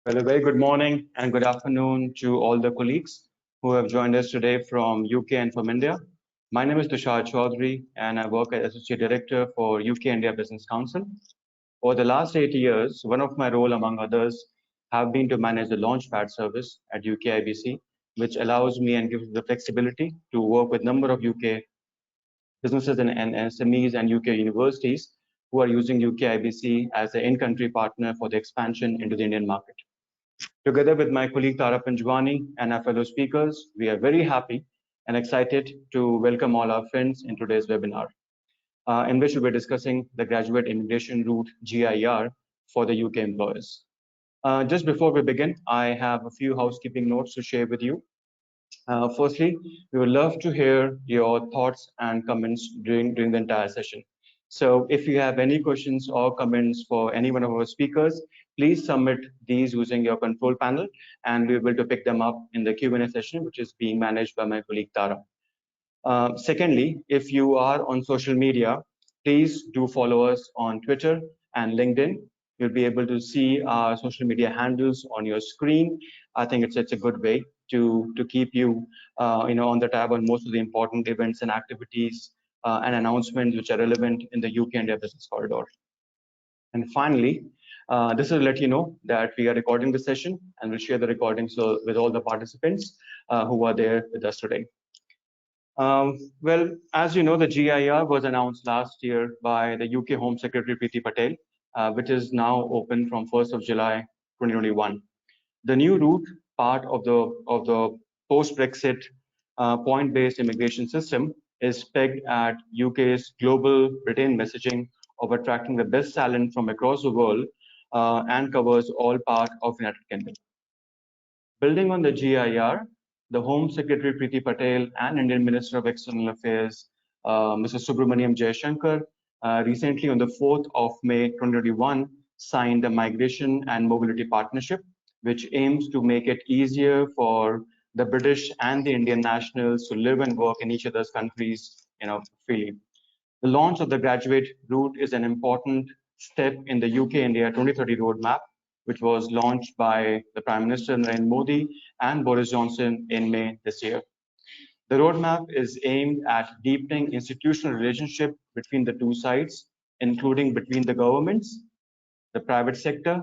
Well, a very good morning and good afternoon to all the colleagues who have joined us today from UK and from India. My name is Tushar Chaudhary, and I work as Associate Director for UK India Business Council. Over the last 8 years, one of my role, among others, have been to manage the Launchpad service at UK IBC, which allows me and gives the flexibility to work with a number of UK businesses and SMEs and UK universities who are using UK IBC as an in-country partner for the expansion into the Indian market. Together with my colleague Tara Panjwani and our fellow speakers, we are very happy and excited to welcome all our friends in today's webinar, in which we'll be discussing the Graduate Immigration Route GIR for the UK employers. Just before we begin, I have a few housekeeping notes to share with you. Firstly, we would love to hear your thoughts and comments during the entire session. So if you have any questions or comments for any one of our speakers, please submit these using your control panel, and we're able to pick them up in the Q&A session, which is being managed by my colleague Tara. Secondly, if you are on social media, please do follow us on Twitter and LinkedIn. You'll be able to see our social media handles on your screen. I think it's a good way to keep you on the tab on most of the important events and activities and announcements which are relevant in the UK India Business Corridor. And finally, this is to let you know that we are recording the session and we'll share the recordings with all the participants who are there with us today. Well, as you know, the GIR was announced last year by the UK Home Secretary Priti Patel, which is now open from 1st of July 2021. The new route, part of the post-Brexit point-based immigration system, is pegged at UK's global retained messaging of attracting the best talent from across the world and covers all parts of the United Kingdom. Building on the GIR, the Home Secretary Priti Patel and Indian Minister of External Affairs, Mr. Subramaniam Jaishankar, recently on the 4th of May 2021, signed the Migration and Mobility Partnership, which aims to make it easier for the British and the Indian nationals to live and work in each other's countries, freely. The launch of the graduate route is an important step in the UK-India 2030 roadmap, which was launched by the Prime Minister Narendra Modi and Boris Johnson in May this year. The roadmap is aimed at deepening institutional relationship between the two sides, including between the governments, the private sector,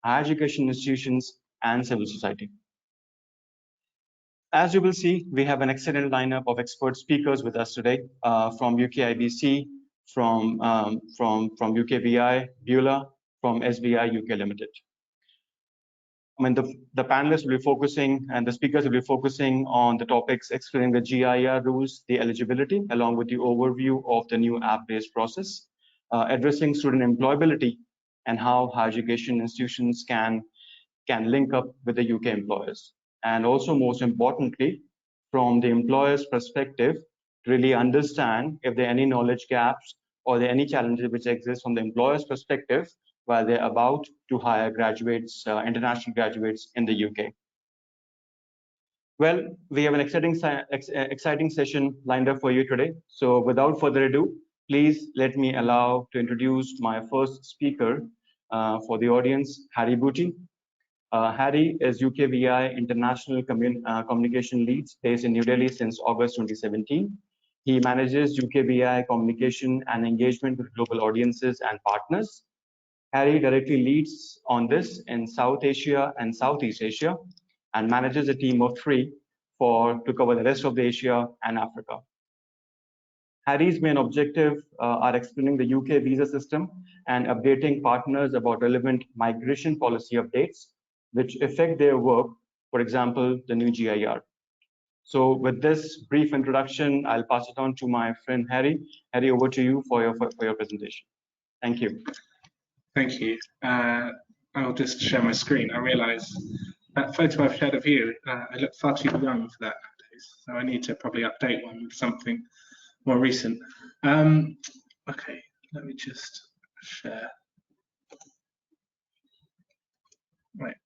higher education institutions, and civil society. As you will see, we have an excellent lineup of expert speakers with us today from UK IBC, from UKVI, Beulah, from SBI UK Limited. I mean, the panelists will be focusing and the speakers will be focusing on the topics explaining the GIR rules, the eligibility, along with the overview of the new app-based process, addressing student employability and how higher education institutions can link up with the UK employers. And also, most importantly, from the employer's perspective, to really understand if there are any knowledge gaps or there are any challenges which exist from the employer's perspective while they're about to hire graduates, international graduates in the UK. Well, we have an exciting session lined up for you today. So without further ado, please let me allow to introduce my first speaker for the audience, Harry Booty. Harry is UKVI International Communication Leads based in New Delhi since August 2017. He manages UKVI communication and engagement with global audiences and partners. Harry directly leads on this in South Asia and Southeast Asia and manages a team of 3 to cover the rest of the Asia and Africa. Harry's main objective are explaining the UK visa system and updating partners about relevant migration policy updates which affect their work, for example, the new GIR. So with this brief introduction, I'll pass it on to my friend Harry. Harry, over to you for your presentation. Thank you. Thank you. I'll just share my screen. I realise that photo I've shared of you, I look far too young for that nowadays, so I need to probably update one with something more recent. Okay, let me just share. Right.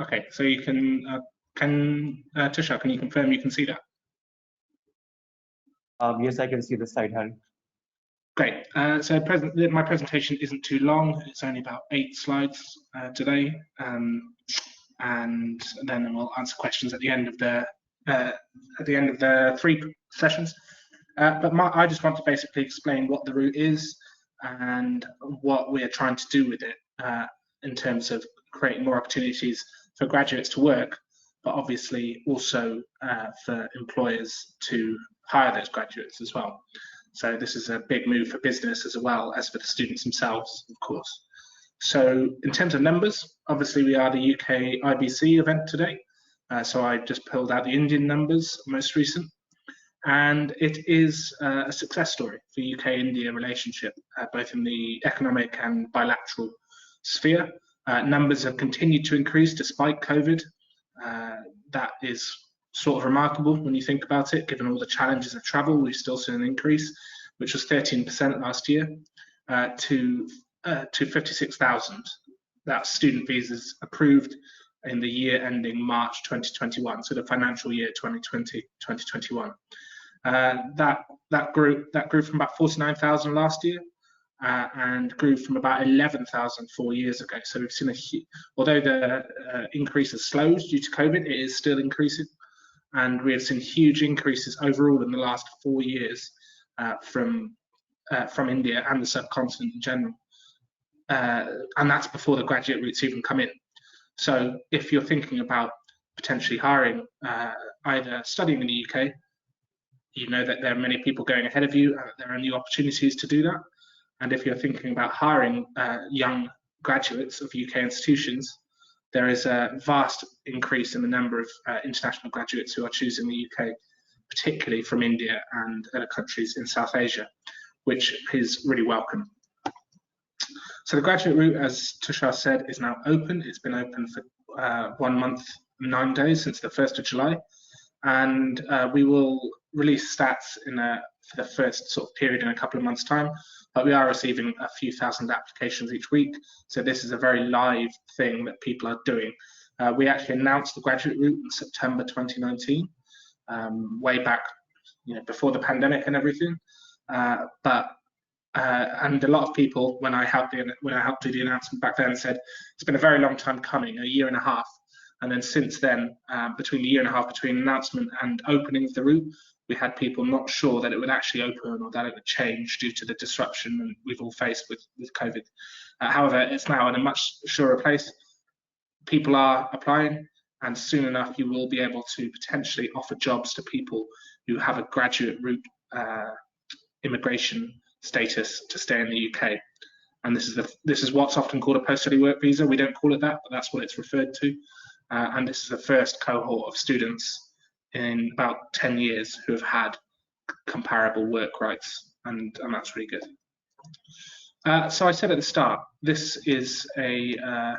Okay, so you can Tushar, can you confirm you can see that? Yes, I can see the slide, Harry. Great. So my presentation isn't too long. It's only about 8 slides today, and then we'll answer questions at the end of the 3 sessions. But I just want to basically explain what the route is and what we're trying to do with it in terms of creating more opportunities for graduates to work, but obviously also for employers to hire those graduates as well. So this is a big move for business as well as for the students themselves, of course. So in terms of numbers, obviously we are the UK IBC event today. So I just pulled out the Indian numbers, most recent. And it is a success story for UK-India relationship, both in the economic and bilateral sphere. Numbers have continued to increase despite COVID. That is sort of remarkable when you think about it, given all the challenges of travel. We've still seen an increase, which was 13% last year, to 56,000. That's student visas approved in the year ending March 2021, so the financial year 2020-2021. That grew from about 49,000 last year, and grew from about 11,000 4 years ago. So we've seen although the increase has slowed due to COVID, it is still increasing, and we have seen huge increases overall in the last 4 years from India and the subcontinent in general, and that's before the graduate routes even come in. So if you're thinking about potentially hiring, either studying in the UK, you know that there are many people going ahead of you, and that there are new opportunities to do that. And if you're thinking about hiring young graduates of UK institutions, there is a vast increase in the number of international graduates who are choosing the UK, particularly from India and other countries in South Asia, which is really welcome. So the graduate route, as Tushar said, is now open. It's been open for 1 month, 9 days, since the 1st of July. And we will release stats for the first sort of period in a couple of months' time, but we are receiving a few thousand applications each week. So this is a very live thing that people are doing. We actually announced the graduate route in September 2019, way back, before the pandemic and everything. And a lot of people, when I helped do the announcement back then, said it's been a very long time coming, a year and a half. And then since then, between the year and a half between announcement and opening of the route, we had people not sure that it would actually open or that it would change due to the disruption we've all faced with COVID. However, it's now in a much surer place. People are applying, and soon enough you will be able to potentially offer jobs to people who have a graduate route immigration status to stay in the UK. And this is what's often called a post-study work visa. We don't call it that, but that's what it's referred to. And this is the first cohort of students in about 10 years who have had comparable work rights, and that's really good. So I said at the start, this is a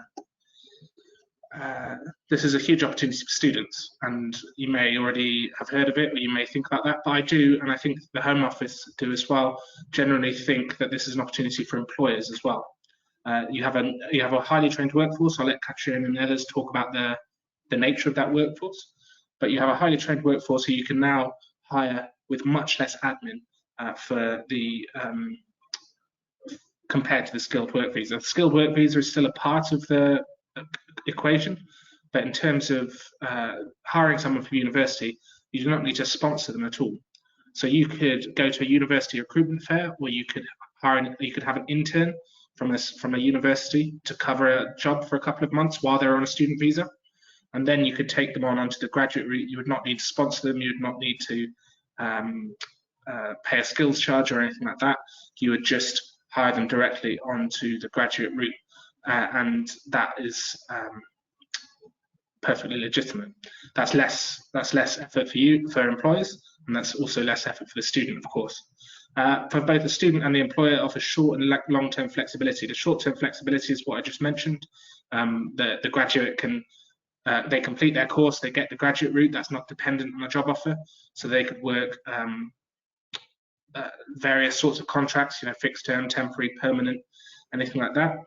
huge opportunity for students, and you may already have heard of it, or you may think about that, but I do, and I think the Home Office do as well, generally think that this is an opportunity for employers as well. You have a highly trained workforce. I'll let Katrin and others talk about the nature of that workforce, but you have a highly trained workforce who you can now hire with much less admin compared to the skilled work visa. The skilled work visa is still a part of the equation, but in terms of hiring someone from university, you do not need to sponsor them at all. So you could go to a university recruitment fair, or you could have an intern from a university to cover a job for a couple of months while they're on a student visa, and then you could take them onto the graduate route. You would not need to sponsor them. You would not need to pay a skills charge or anything like that. You would just hire them directly onto the graduate route, and that is perfectly legitimate. That's less effort for employers, and that's also less effort for the student, of course. For both the student and the employer, offers short and long-term flexibility. The short-term flexibility is what I just mentioned. The graduate can they complete their course, they get the graduate route. That's not dependent on a job offer, so they could work various sorts of contracts, fixed term, temporary, permanent, anything like that.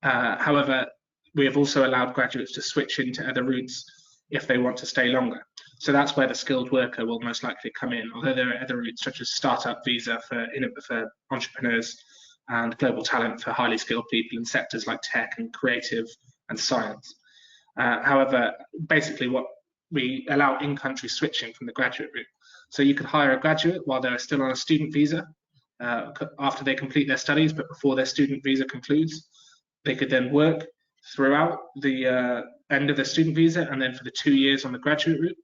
However, we have also allowed graduates to switch into other routes if they want to stay longer. So that's where the skilled worker will most likely come in, although there are other routes such as startup visa for entrepreneurs and global talent for highly skilled people in sectors like tech and creative and science. However, basically what we allow in-country switching from the graduate route. So you could hire a graduate while they're still on a student visa after they complete their studies, but before their student visa concludes. They could then work throughout the end of their student visa and then for the 2 years on the graduate route.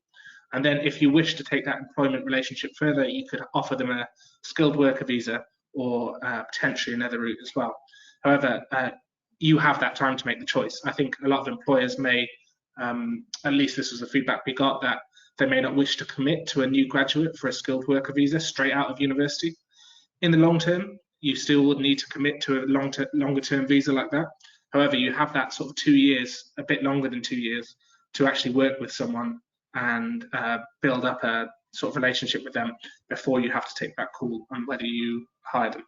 And then if you wish to take that employment relationship further, you could offer them a skilled worker visa or potentially another route as well. However, you have that time to make the choice. I think a lot of employers may, at least this was the feedback we got, that they may not wish to commit to a new graduate for a skilled worker visa straight out of university. In the long term, you still would need to commit to a longer term visa like that. However, you have that sort of 2 years, a bit longer than 2 years, to actually work with someone and build up a sort of relationship with them before you have to take that call on whether you hire them.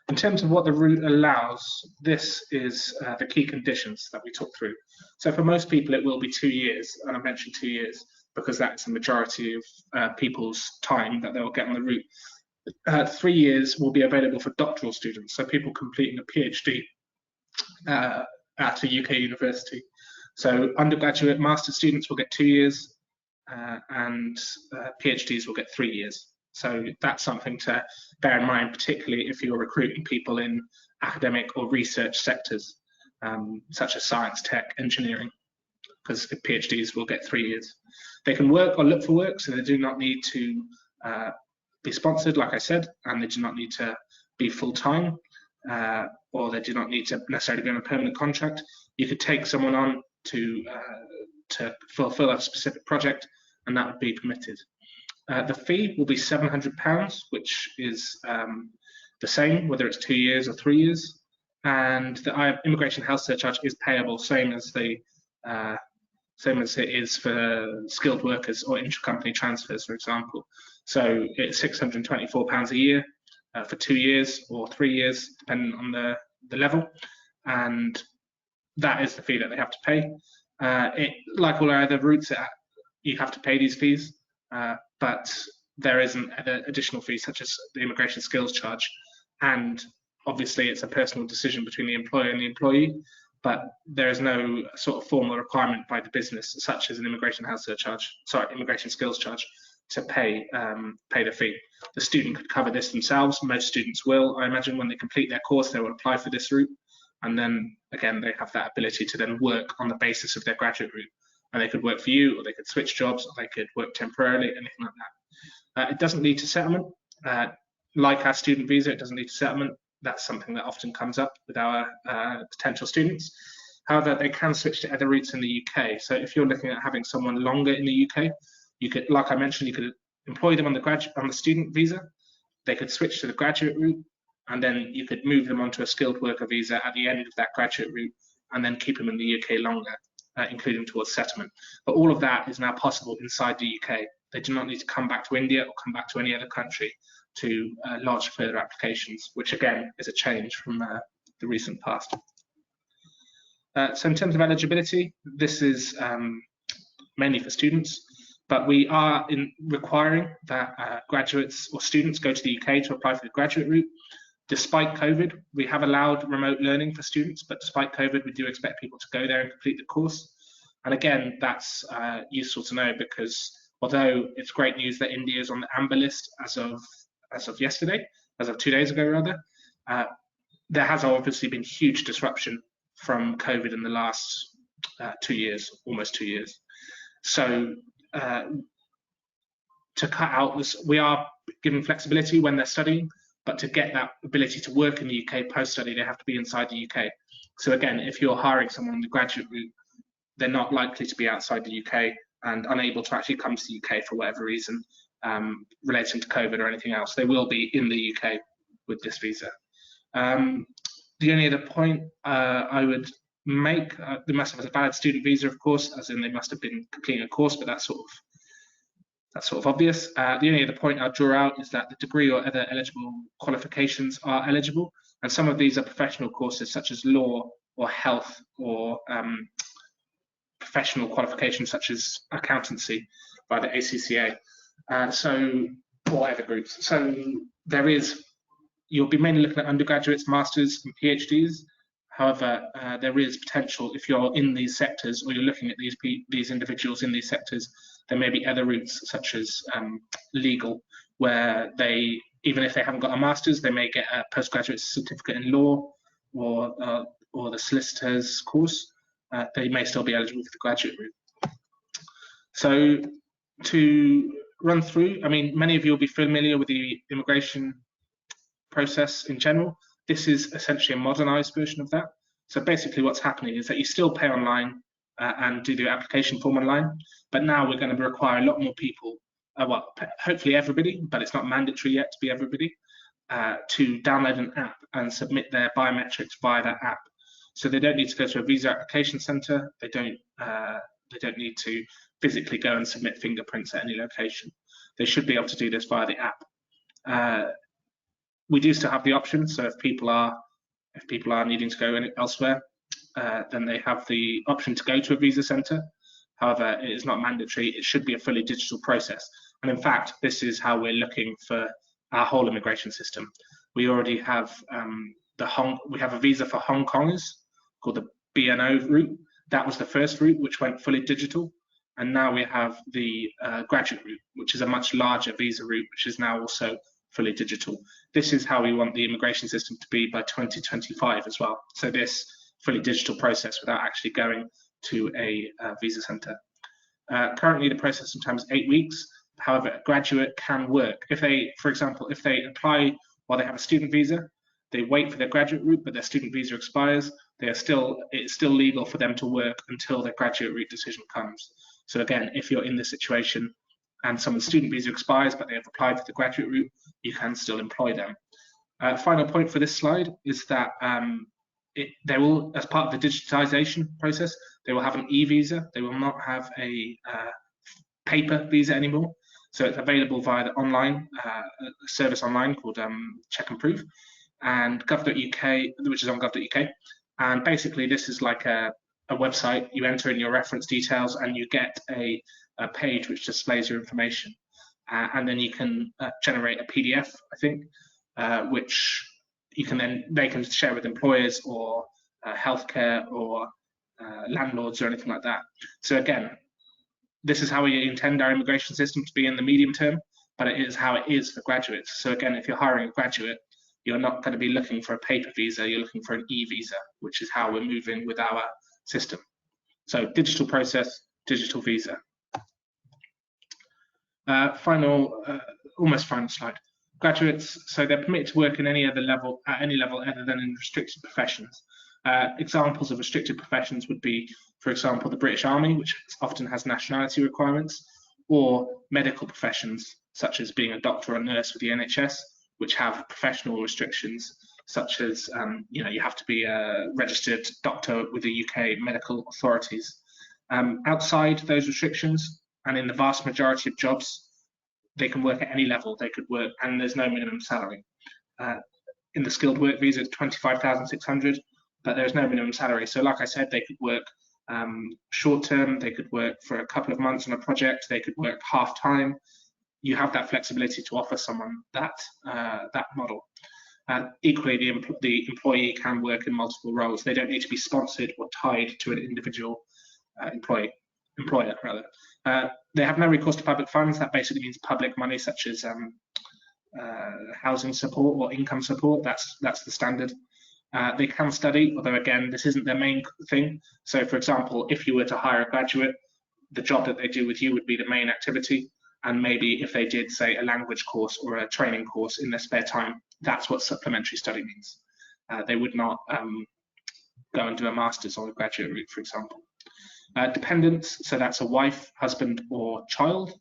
In terms of what the route allows, this is the key conditions that we took through. So for most people, it will be 2 years, and I mentioned 2 years because that's the majority of people's time that they'll get on the route. 3 years will be available for doctoral students, so people completing a PhD at a UK university. So undergraduate master students will get 2 years, and PhDs will get 3 years. So that's something to bear in mind, particularly if you're recruiting people in academic or research sectors, such as science, tech, engineering, because the PhDs will get 3 years. They can work or look for work, so they do not need to be sponsored, like I said, and they do not need to be full-time, or they do not need to necessarily be on a permanent contract. You could take someone on to fulfill a specific project, and that would be permitted. The fee will be £700, which is the same whether it's 2 years or 3 years, and the immigration health surcharge is payable, same as it is for skilled workers or intra-company transfers, for example. So it's £624 a year for 2 years or 3 years, depending on the level, and that is the fee that they have to pay. Like all our other routes, you have to pay these fees, but there is an additional fee such as the immigration skills charge, and obviously it's a personal decision between the employer and the employee, but there is no sort of formal requirement by the business such as an immigration skills charge to pay the fee. The student could cover this themselves. Most students will, I imagine, when they complete their course, they will apply for this route, and then again they have that ability to then work on the basis of their graduate route. And they could work for you, or they could switch jobs, or they could work temporarily, anything like that. It doesn't lead to settlement. Like our student visa, it doesn't lead to settlement. That's something that often comes up with our potential students. However, they can switch to other routes in the UK. So if you're looking at having someone longer in the UK, you could, like I mentioned, you could employ them on the student visa. They could switch to the graduate route, and then you could move them onto a skilled worker visa at the end of that graduate route, and then keep them in the UK longer, including towards settlement. But all of that is now possible inside the UK. They do not need to come back to India or come back to any other country to lodge further applications, which again is a change from the recent past. So in terms of eligibility, this is mainly for students, but we are requiring that graduates or students go to the UK to apply for the graduate route. Despite COVID, we have allowed remote learning for students, but despite COVID, we do expect people to go there and complete the course. And again, that's useful to know because although it's great news that India is on the amber list as of yesterday, as of 2 days ago rather, there has obviously been huge disruption from COVID in the last 2 years, almost 2 years. So to cut out this, we are giving flexibility when they're studying, but to get that ability to work in the UK post-study, they have to be inside the UK. So again, if you're hiring someone on the graduate route, they're not likely to be outside the UK and unable to actually come to the UK for whatever reason relating to COVID or anything else. They will be in the UK with this visa. The only other point I would make, they must have a valid student visa, of course, as in they must have been completing a course, but that's sort of obvious. The only other point I'll draw out is that the degree or other eligible qualifications are eligible, and some of these are professional courses such as law or health or professional qualifications such as accountancy by the ACCA, or other groups. So you'll be mainly looking at undergraduates, masters, and PhDs. However, there is potential if you're in these sectors or you're looking at these individuals in these sectors. There may be other routes such as legal, where even if they haven't got a master's, they may get a postgraduate certificate in law or the solicitor's course. They may still be eligible for the graduate route. So to run through, I mean, many of you will be familiar with the immigration process in general. This is essentially a modernized version of that. So basically what's happening is that you still pay online and do the application form online, but now we're going to require a lot more people, well, hopefully everybody, but it's not mandatory yet to be everybody, to download an app and submit their biometrics via that app. So they don't need to go to a visa application center. They don't need to physically go and submit fingerprints at any location. They should be able to do this via the app. We do still have the option. So if people are needing to go elsewhere, then they have the option to go to a visa center. However, it is not mandatory. It should be a fully digital process. And in fact, this is how we're looking for our whole immigration system. We already have we have a visa for Hong Kongers called the BNO route. That was the first route which went fully digital. And now we have the graduate route, which is a much larger visa route, which is now also fully digital. This is how we want the immigration system to be by 2025 as well. So this fully digital process without actually going to a visa center. Currently, the process sometimes 8 weeks. However, a graduate can work. If they, for example, if they apply while they have a student visa, they wait for their graduate route, but their student visa expires, it's still legal for them to work until their graduate route decision comes. So again, if you're in this situation and someone's student visa expires, but they have applied for the graduate route, you can still employ them. Final point for this slide is that they will, as part of the digitization process, they will have an e-visa. They will not have a paper visa anymore. So it's available via the online service online called Check and Prove, and gov.uk, which is on gov.uk. And basically, this is like a website. You enter in your reference details, and you get a page which displays your information. And then you can generate a PDF, I think, which they can share with employers or healthcare or landlords or anything like that. So again, this is how we intend our immigration system to be in the medium term, but it is how it is for graduates. So again, if you're hiring a graduate, you're not going to be looking for a paper visa, you're looking for an e-visa, which is how we're moving with our system. So digital process, digital visa. Almost final slide. Graduates, so they're permitted to work in at any level other than in restricted professions. Examples of restricted professions would be, for example, the British Army, which often has nationality requirements, or medical professions, such as being a doctor or nurse with the NHS, which have professional restrictions, such as you have to be a registered doctor with the UK medical authorities. Outside those restrictions, and in the vast majority of jobs, they can work at any level. They could work, and there's no minimum salary. In the skilled work visa, it's 25,600, but there's no minimum salary. So, like I said, they could work short term. They could work for a couple of months on a project. They could work half time. You have that flexibility to offer someone that model. Equally, the employee can work in multiple roles. They don't need to be sponsored or tied to an individual employer. They have no recourse to public funds. That basically means public money, such as housing support or income support. That's the standard. They can study, although again, this isn't their main thing. So, for example, if you were to hire a graduate, the job that they do with you would be the main activity. And maybe if they did, say, a language course or a training course in their spare time, that's what supplementary study means. They would not go and do a master's or a graduate route, for example. Dependents, so that's a wife, husband, or child,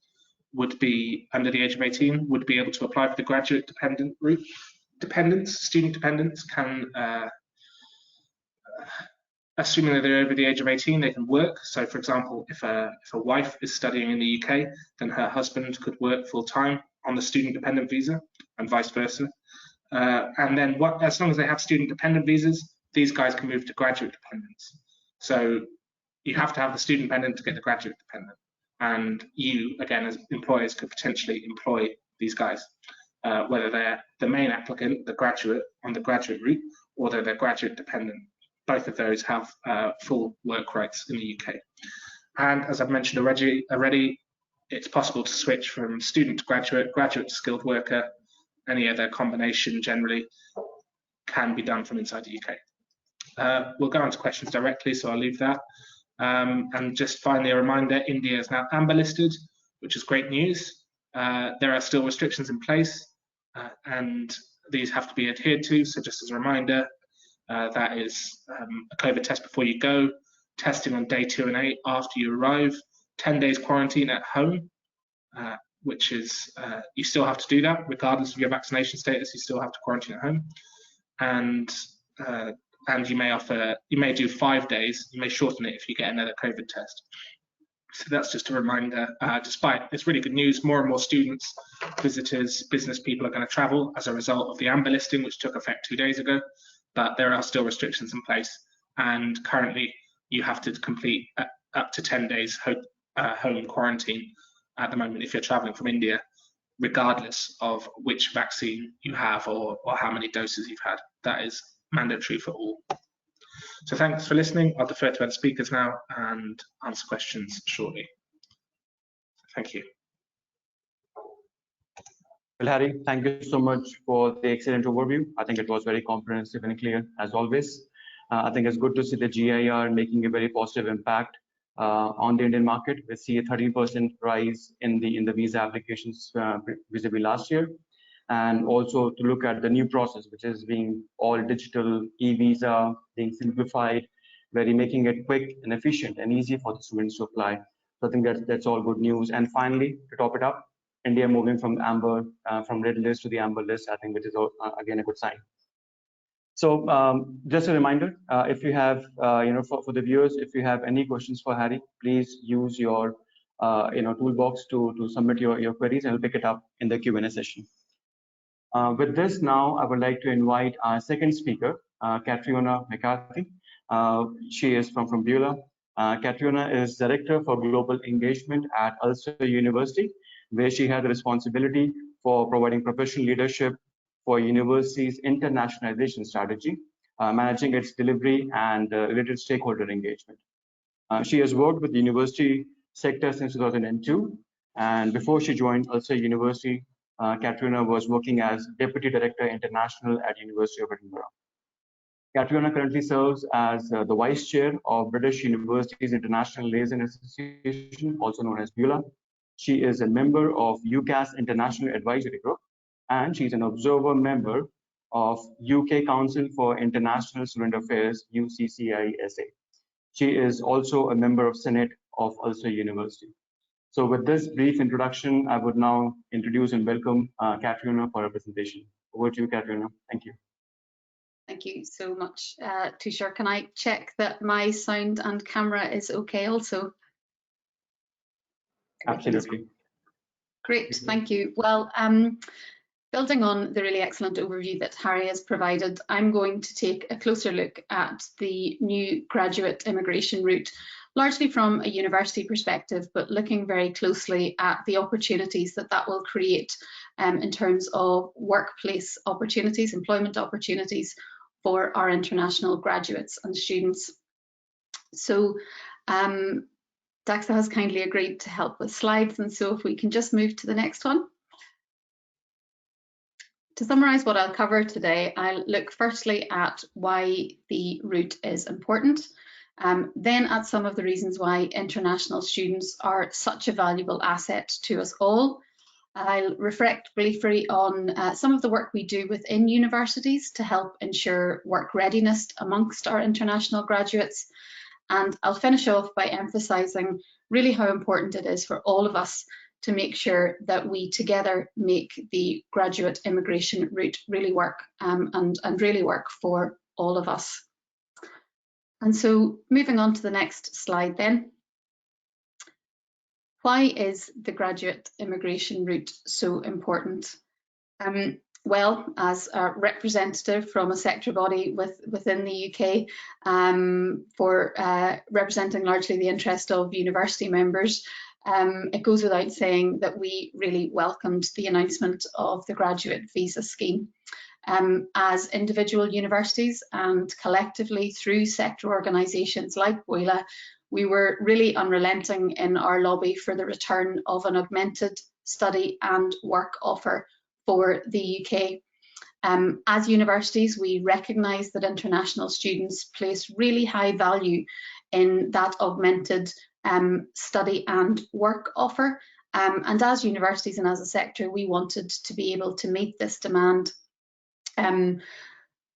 would be under the age of 18, would be able to apply for the graduate dependent route. Student dependents can, assuming that they're over the age of 18, they can work. So, for example, if a wife is studying in the UK, then her husband could work full-time on the student dependent visa, and vice versa. And then, as long as they have student dependent visas, these guys can move to graduate dependents. So, you have to have the student dependent to get the graduate dependent. And you, again, as employers, could potentially employ these guys, whether they're the main applicant, the graduate on the graduate route, or they're graduate dependent. Both of those have full work rights in the UK. And as I've mentioned already, it's possible to switch from student to graduate, graduate to skilled worker. Any other combination generally can be done from inside the UK. We'll go on to questions directly, so I'll leave that. And just finally, a reminder, India is now amber listed, which is great news. There are still restrictions in place, and these have to be adhered to. So just as a reminder, that is a COVID test before you go, testing on day 2 and 8 after you arrive, 10 days quarantine at home, which is, you still have to do that regardless of your vaccination status. You still have to quarantine at home, and you may do 5 days. You may shorten it if you get another COVID test. So that's just a reminder. Despite it's really good news, more and more students, visitors, business people are going to travel as a result of the amber listing, which took effect 2 days ago. But there are still restrictions in place, and currently you have to complete up to 10 days home quarantine at the moment if you're traveling from India, regardless of which vaccine you have or how many doses you've had. That is mandatory for all. So thanks for listening. I'll defer to our speakers now and answer questions shortly. Thank you. Well, Harry, thank you so much for the excellent overview. I think it was very comprehensive and clear as always. I think it's good to see the GIR making a very positive impact on the Indian market. We see a 13% rise in the visa applications vis-a-vis last year, and also to look at the new process, which is being all digital, e-visa, being simplified, making it quick and efficient and easy for the students to apply. So I think that's all good news. And finally, to top it up, India moving from amber, from red list to the amber list, I think, which is again a good sign. So just a reminder, if you have, for the viewers, if you have any questions for Harry, please use your, toolbox to submit your queries, and we'll pick it up in the Q&A session. With this, now I would like to invite our second speaker, Catriona McCarthy. She is from Beulah. Catriona is Director for Global Engagement at Ulster University, where she has the responsibility for providing professional leadership for university's internationalization strategy, managing its delivery and related stakeholder engagement. She has worked with the university sector since 2002, and before she joined Ulster University, Catriona was working as Deputy Director International at University of Edinburgh. Catriona currently serves as the Vice Chair of British Universities International Liaison Association, also known as Beulah. She is a member of UCAS International Advisory Group, and she's an observer member of UK Council for International Student Affairs, UCCISA. She is also a member of Senate of Ulster University. So with this brief introduction, I would now introduce and welcome Catriona for her presentation. Over to you, Catriona. Thank you. Thank you so much, Tushar. Can I check that my sound and camera is okay also? Absolutely. Great, thank you. Well, building on the really excellent overview that Harry has provided, I'm going to take a closer look at the new graduate immigration route, largely from a university perspective, but looking very closely at the opportunities that will create in terms of workplace opportunities, employment opportunities for our international graduates and students. So Daxa has kindly agreed to help with slides, and so if we can just move to the next one. To summarise what I'll cover today, I'll look firstly at why the route is important, then at some of the reasons why international students are such a valuable asset to us all. I'll reflect briefly on some of the work we do within universities to help ensure work readiness amongst our international graduates. And I'll finish off by emphasising really how important it is for all of us to make sure that we together make the graduate immigration route really work and really work for all of us. And so moving on to the next slide then. Why is the graduate immigration route so important? well as a representative from a sector body within the UK for representing largely the interest of university members. It goes without saying that we really welcomed the announcement of the graduate visa scheme. As individual universities and collectively through sector organisations like WOILA, we were really unrelenting in our lobby for the return of an augmented study and work offer for the UK. As universities, we recognise that international students place really high value in that augmented study and work offer. And as universities and as a sector, we wanted to be able to meet this demand.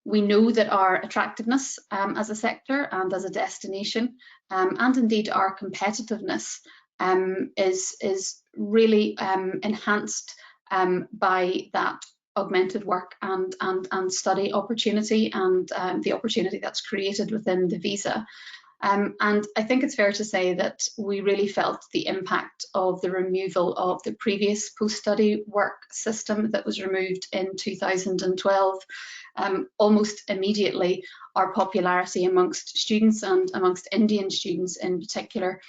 We know that our attractiveness as a sector and as a destination, and indeed our competitiveness is really enhanced by that augmented work and study opportunity and the opportunity that's created within the visa. And I think it's fair to say that we really felt the impact of the removal of the previous post-study work system that was removed in 2012. Almost immediately, our popularity amongst students and amongst Indian students in particular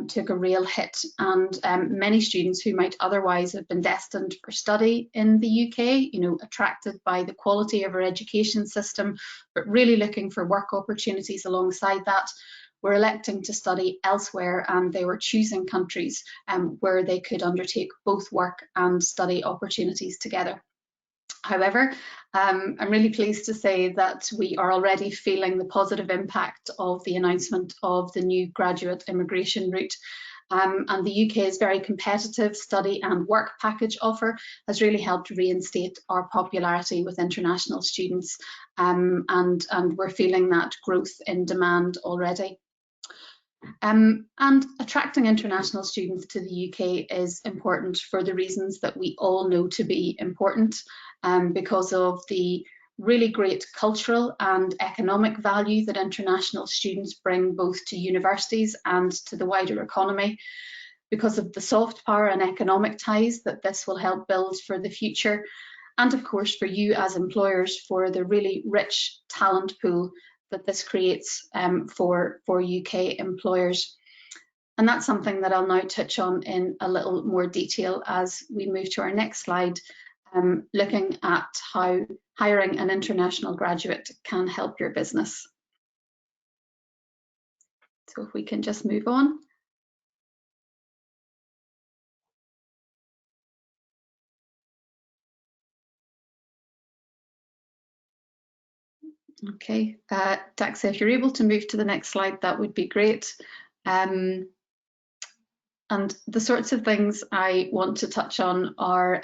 took a real hit, and many students who might otherwise have been destined for study in the UK, attracted by the quality of our education system, but really looking for work opportunities alongside that, were electing to study elsewhere, and they were choosing countries where they could undertake both work and study opportunities together. However, I'm really pleased to say that we are already feeling the positive impact of the announcement of the new graduate immigration route. And the UK's very competitive study and work package offer has really helped reinstate our popularity with international students, and we're feeling that growth in demand already. And attracting international students to the UK is important for the reasons that we all know to be important, because of the really great cultural and economic value that international students bring both to universities and to the wider economy, because of the soft power and economic ties that this will help build for the future, and of course for you as employers for the really rich talent pool that this creates for UK employers. And that's something that I'll now touch on in a little more detail as we move to our next slide, looking at how hiring an international graduate can help your business. So if we can just move on. Okay, Daxa, if you're able to move to the next slide, that would be great. And the sorts of things I want to touch on are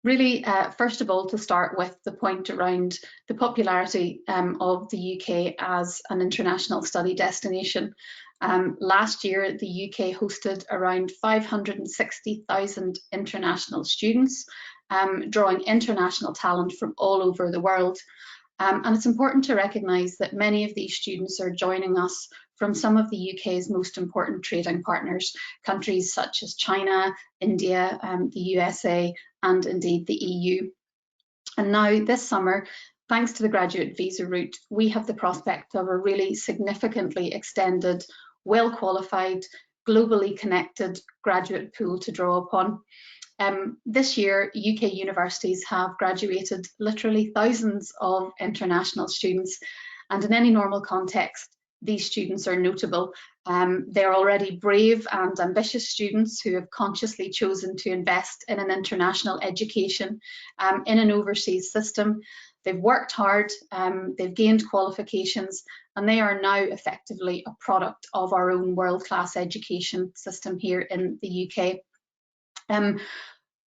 really, first of all, to start with the point around the popularity of the UK as an international study destination. Last year, the UK hosted around 560,000 international students, drawing international talent from all over the world. And it's important to recognise that many of these students are joining us from some of the UK's most important trading partners, countries such as China, India, the USA, and indeed the EU. And now this summer, thanks to the graduate visa route, we have the prospect of a really significantly extended, well-qualified, globally connected graduate pool to draw upon. This year, UK universities have graduated literally thousands of international students, and in any normal context, these students are notable. They're already brave and ambitious students who have consciously chosen to invest in an international education in an overseas system. They've worked hard, they've gained qualifications, and they are now effectively a product of our own world-class education system here in the UK.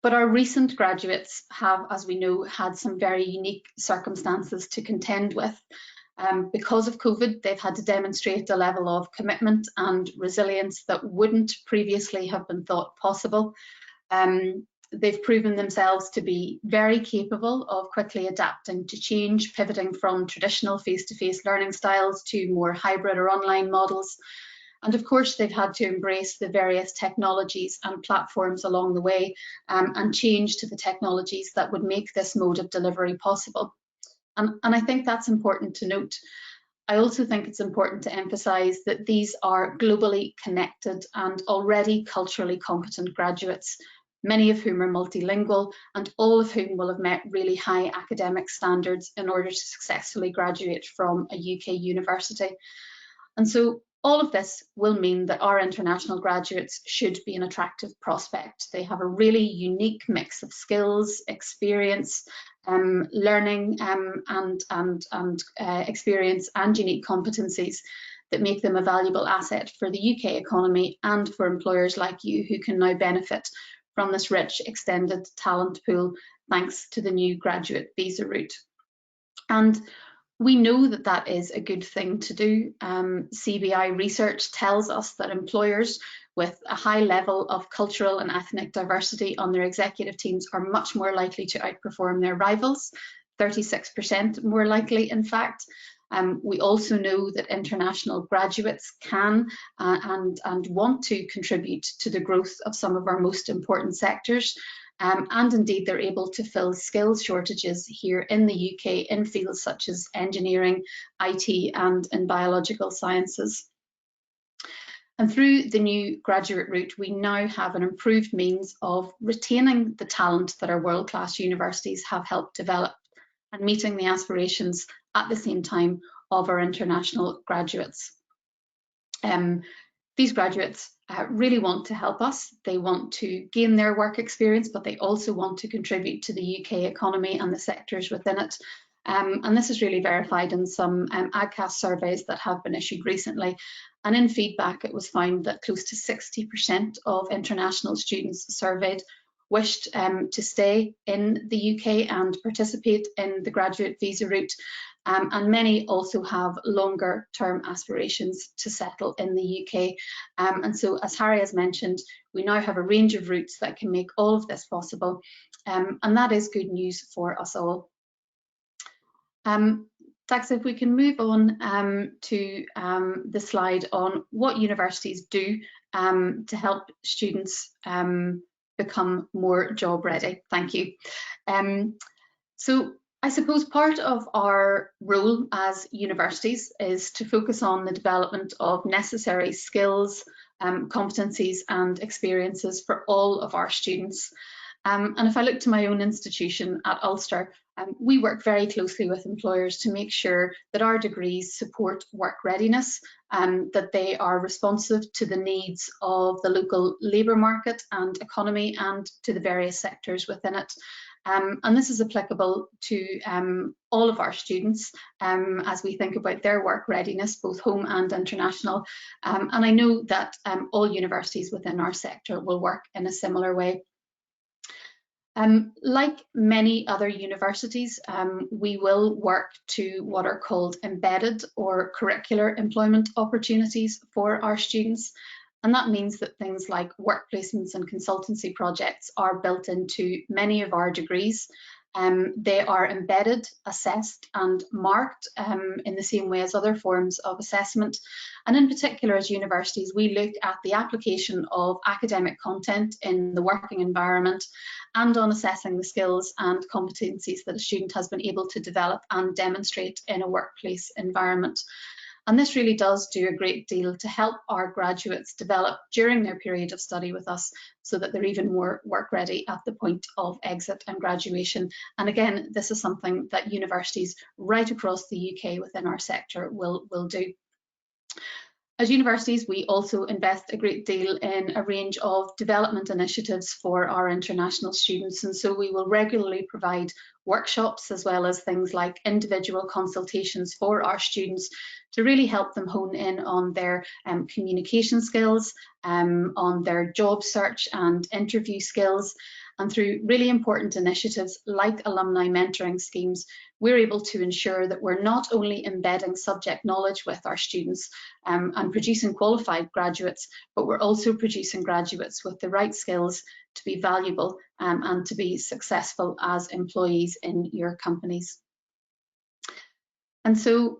But our recent graduates have, as we know, had some very unique circumstances to contend with. Because of COVID, they've had to demonstrate a level of commitment and resilience that wouldn't previously have been thought possible. They've proven themselves to be very capable of quickly adapting to change, pivoting from traditional face-to-face learning styles to more hybrid or online models. And of course, they've had to embrace the various technologies and platforms along the way and change to the technologies that would make this mode of delivery possible. And I think that's important to note. I also think it's important to emphasise that these are globally connected and already culturally competent graduates, many of whom are multilingual and all of whom will have met really high academic standards in order to successfully graduate from a UK university. And so all of this will mean that our international graduates should be an attractive prospect. They have a really unique mix of skills, experience, learning and experience and unique competencies that make them a valuable asset for the UK economy and for employers like you who can now benefit from this rich extended talent pool thanks to the new graduate visa route. And we know that that is a good thing to do. CBI research tells us that employers with a high level of cultural and ethnic diversity on their executive teams are much more likely to outperform their rivals, 36% more likely, in fact. We also know that international graduates can and want to contribute to the growth of some of our most important sectors. And indeed, they're able to fill skills shortages here in the UK in fields such as engineering, IT, and in biological sciences. And through the new graduate route, we now have an improved means of retaining the talent that our world-class universities have helped develop and meeting the aspirations at the same time of our international graduates. These graduates really want to help us. They want to gain their work experience, but they also want to contribute to the UK economy and the sectors within it. And this is really verified in some AGCAS surveys that have been issued recently. And in feedback, it was found that close to 60% of international students surveyed wished to stay in the UK and participate in the graduate visa route. And many also have longer term aspirations to settle in the UK. And so, as Harry has mentioned, we now have a range of routes that can make all of this possible. And that is good news for us all. Dax, if we can move on to the slide on what universities do to help students become more job ready. Thank you. So I suppose part of our role as universities is to focus on the development of necessary skills, competencies and experiences for all of our students. And if I look to my own institution at Ulster, we work very closely with employers to make sure that our degrees support work readiness, that they are responsive to the needs of the local labour market and economy and to the various sectors within it. And this is applicable to all of our students as we think about their work readiness, both home and international. And I know that all universities within our sector will work in a similar way. Like many other universities, we will work to what are called embedded or curricular employment opportunities for our students. And that means that things like work placements and consultancy projects are built into many of our degrees. They are embedded, assessed and marked in the same way as other forms of assessment. And in particular, as universities, we look at the application of academic content in the working environment and on assessing the skills and competencies that a student has been able to develop and demonstrate in a workplace environment. And this really does do a great deal to help our graduates develop during their period of study with us so that they're even more work ready at the point of exit and graduation. And again, this is something that universities right across the UK within our sector will do. As universities, we also invest a great deal in a range of development initiatives for our international students. And so we will regularly provide workshops as well as things like individual consultations for our students to really help them hone in on their communication skills, on their job search and interview skills. And through really important initiatives like alumni mentoring schemes, we're able to ensure that we're not only embedding subject knowledge with our students and producing qualified graduates, but we're also producing graduates with the right skills to be valuable and to be successful as employees in your companies. And so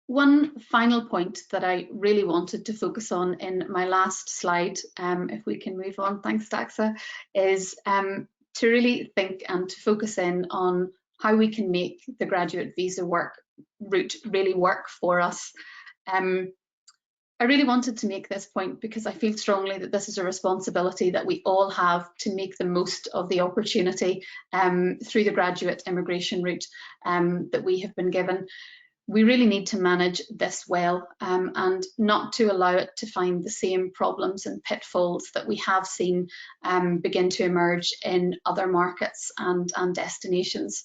One final point that I really wanted to focus on in my last slide, if we can move on, thanks Daxa, is to really think and to focus in on how we can make the graduate visa route really work for us. I really wanted to make this point because I feel strongly that this is a responsibility that we all have to make the most of the opportunity through the graduate immigration route that we have been given. We really need to manage this well and not to allow it to find the same problems and pitfalls that we have seen begin to emerge in other markets and destinations.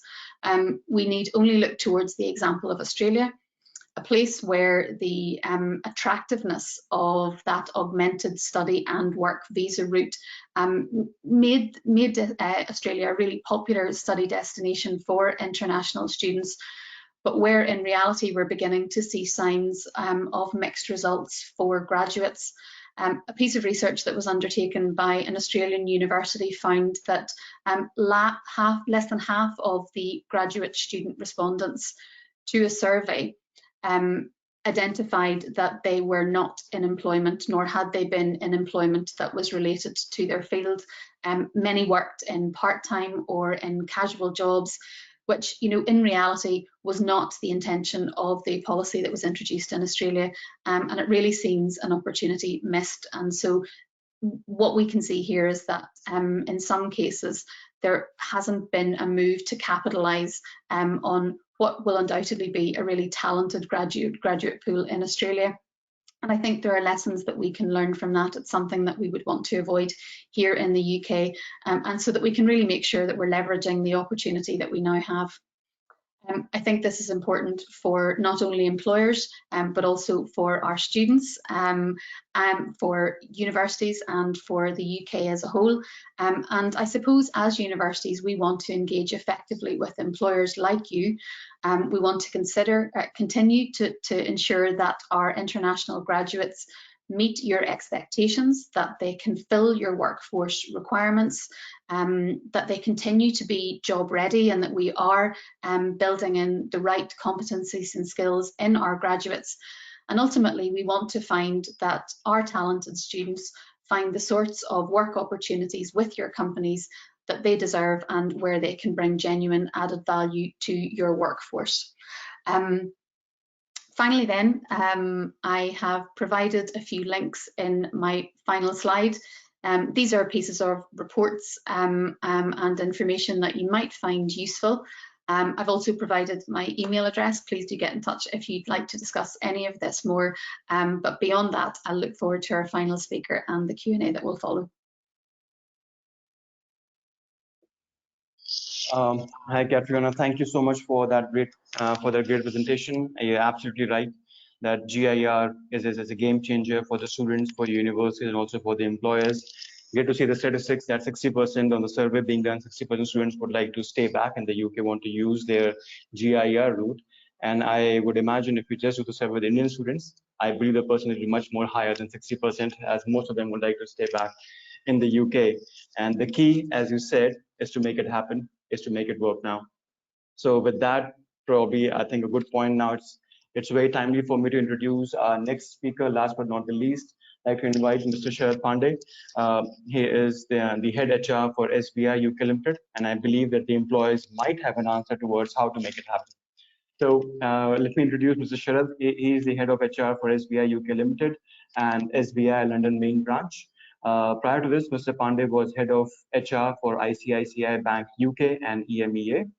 We need only look towards the example of Australia, a place where the attractiveness of that augmented study and work visa route made Australia a really popular study destination for international students, but where in reality we're beginning to see signs of mixed results for graduates. A piece of research that was undertaken by an Australian university found that less than half of the graduate student respondents to a survey identified that they were not in employment, nor had they been in employment that was related to their field. Many worked in part-time or in casual jobs, which, you know, in reality was not the intention of the policy that was introduced in Australia, and it really seems an opportunity missed. And so what we can see here is that in some cases there hasn't been a move to capitalise on what will undoubtedly be a really talented graduate pool in Australia. And I think there are lessons that we can learn from that. It's something that we would want to avoid here in the UK, and so that we can really make sure that we're leveraging the opportunity that we now have. I think this is important for not only employers, but also for our students, for universities and for the UK as a whole. And I suppose as universities, we want to engage effectively with employers like you. We want to continue to ensure that our international graduates meet your expectations, that they can fill your workforce requirements, that they continue to be job ready, and that we are building in the right competencies and skills in our graduates. And ultimately, we want to find that our talented students find the sorts of work opportunities with your companies that they deserve and where they can bring genuine added value to your workforce. Finally then, I have provided a few links in my final slide. These are pieces of reports and information that you might find useful. I've also provided my email address. Please do get in touch if you'd like to discuss any of this more. But beyond that, I look forward to our final speaker and the Q&A that will follow. Hi, Catriona. Thank you so much for that great presentation. You're absolutely right that GIR is a game changer for the students, for the universities, and also for the employers. You get to see the statistics that 60% on the survey being done, 60% students would like to stay back in the UK, want to use their GIR route. And I would imagine if you just do the survey with Indian students, I believe the percentage will be much more higher than 60%, as most of them would like to stay back in the UK. And the key, as you said, is to make it happen, is to make it work now. So with that, probably I think a good point now, it's very timely for me to introduce our next speaker, last but not the least. I'd like to invite Mr. Sharad Pandey. He is the head HR for SBI UK Limited, and I believe that the employees might have an answer towards how to make it happen. So let me introduce Mr. Sharad. He is the head of HR for SBI UK Limited and SBI London main branch. Prior to this, Mr. Pandey was head of HR for ICICI Bank UK and EMEA.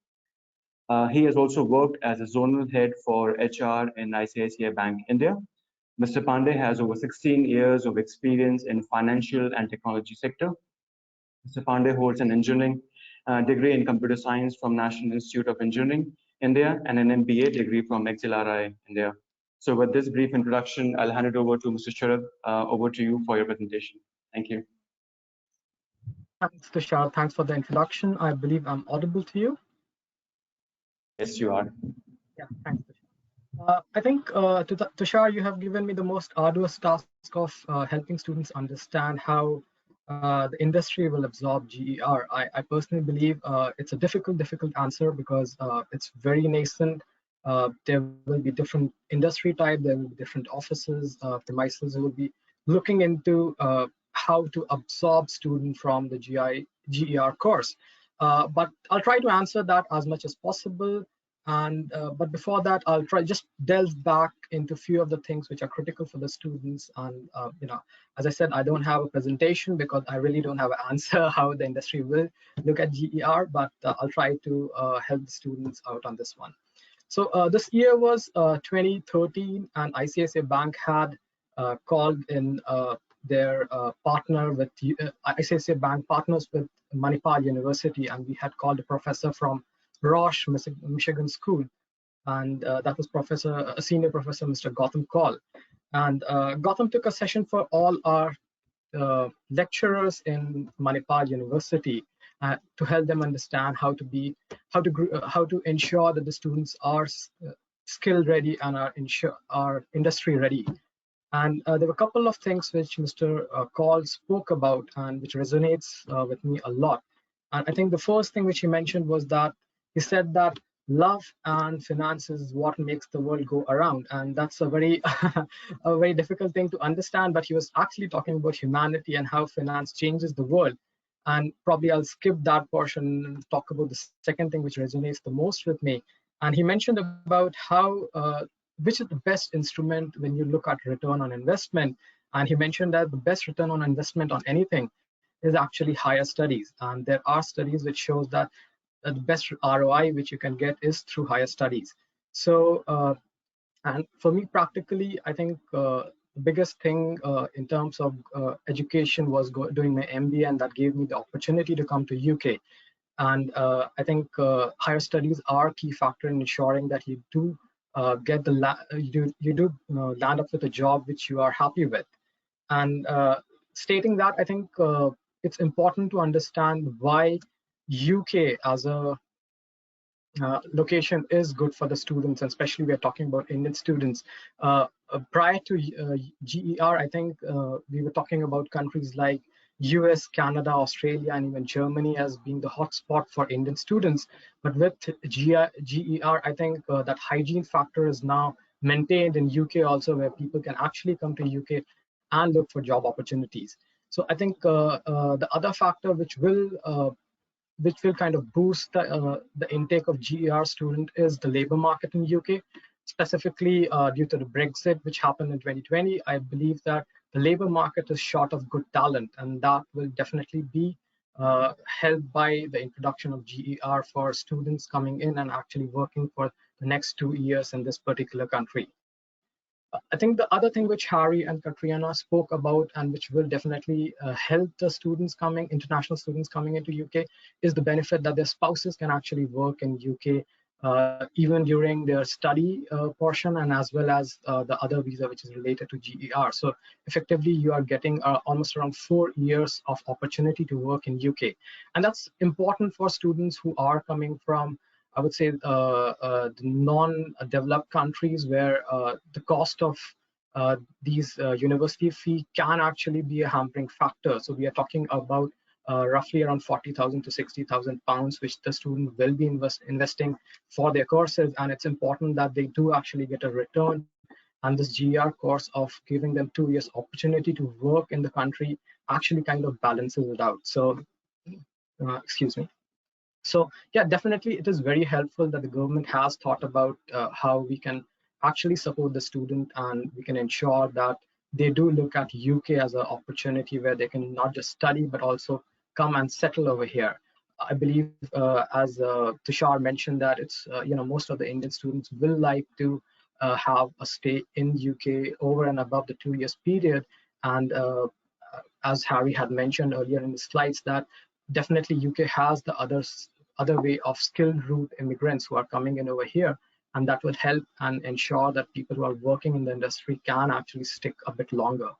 He has also worked as a zonal head for HR in ICICI Bank India. Mr. Pandey has over 16 years of experience in financial and technology sector. Mr. Pandey holds an engineering degree in computer science from National Institute of Engineering, India, and an MBA degree from XLRI, India. So with this brief introduction, I'll hand it over to Mr. Sharad. Over to you for your presentation. Thank you. Thanks, Tushar. Thanks for the introduction. I believe I'm audible to you. Yes, you are. Yeah, thanks, Tushar. I think, Tushar, you have given me the most arduous task of helping students understand how the industry will absorb GER. I personally believe it's a difficult answer because it's very nascent. There will be different industry type, there will be different offices, premises who will be looking into how to absorb student from the GER course. But I'll try to answer that as much as possible. And but before that, I'll try just delve back into a few of the things which are critical for the students. And as I said, I don't have a presentation because I really don't have an answer how the industry will look at GER, but I'll try to help the students out on this one. So this year was 2013, and ICICI Bank had called in their partner with ICICI Bank partners with Manipal University, and we had called a professor from Roche, Michigan School, and that was a senior professor, Mr. Gautam Kaul. And Gautam took a session for all our lecturers in Manipal University to help them understand how to ensure that the students are skill ready and are industry ready. And there were a couple of things which Mr. Kaul spoke about and which resonates with me a lot. And I think the first thing which he mentioned was that he said that love and finances is what makes the world go around. And that's a very, a very difficult thing to understand, but he was actually talking about humanity and how finance changes the world. And probably I'll skip that portion and talk about the second thing which resonates the most with me. And he mentioned about how which is the best instrument when you look at return on investment. And he mentioned that the best return on investment on anything is actually higher studies. And there are studies which shows that the best ROI which you can get is through higher studies. So, and for me, practically, I think the biggest thing in terms of education was doing my MBA, and that gave me the opportunity to come to UK. And I think higher studies are a key factor in ensuring that you do get the land up with a job which you are happy with. And stating that, I think it's important to understand why UK as a location is good for the students, and especially we're talking about Indian students. Prior to GER, I think we were talking about countries like US, Canada, Australia, and even Germany as being the hotspot for Indian students. But with GER, I think that hygiene factor is now maintained in UK also, where people can actually come to UK and look for job opportunities. So I think the other factor which will kind of boost the intake of GER student is the labor market in UK, specifically due to the Brexit, which happened in 2020. I believe that the labor market is short of good talent, and that will definitely be helped by the introduction of GER for students coming in and actually working for the next 2 years in this particular country. I think the other thing which Harry and Katrina spoke about, and which will definitely help the students international students coming into UK, is the benefit that their spouses can actually work in UK even during their study portion, and as well as the other visa which is related to GER. So effectively, you are getting almost around 4 years of opportunity to work in UK. And that's important for students who are coming from, I would say, the non-developed countries, where the cost of these university fee can actually be a hampering factor. So we are talking about roughly around 40,000 to 60,000 pounds, which the student will be investing for their courses. And it's important that they do actually get a return. And this GER course of giving them 2 years opportunity to work in the country actually kind of balances it out. So, excuse me. So yeah, definitely it is very helpful that the government has thought about how we can actually support the student, and we can ensure that they do look at UK as an opportunity where they can not just study, but also come and settle over here. I believe, as Tushar mentioned, that it's, most of the Indian students will like to have a stay in UK over and above the 2 years period. And as Harry had mentioned earlier in the slides, that definitely UK has the other way of skilled route immigrants who are coming in over here, and that will help and ensure that people who are working in the industry can actually stick a bit longer.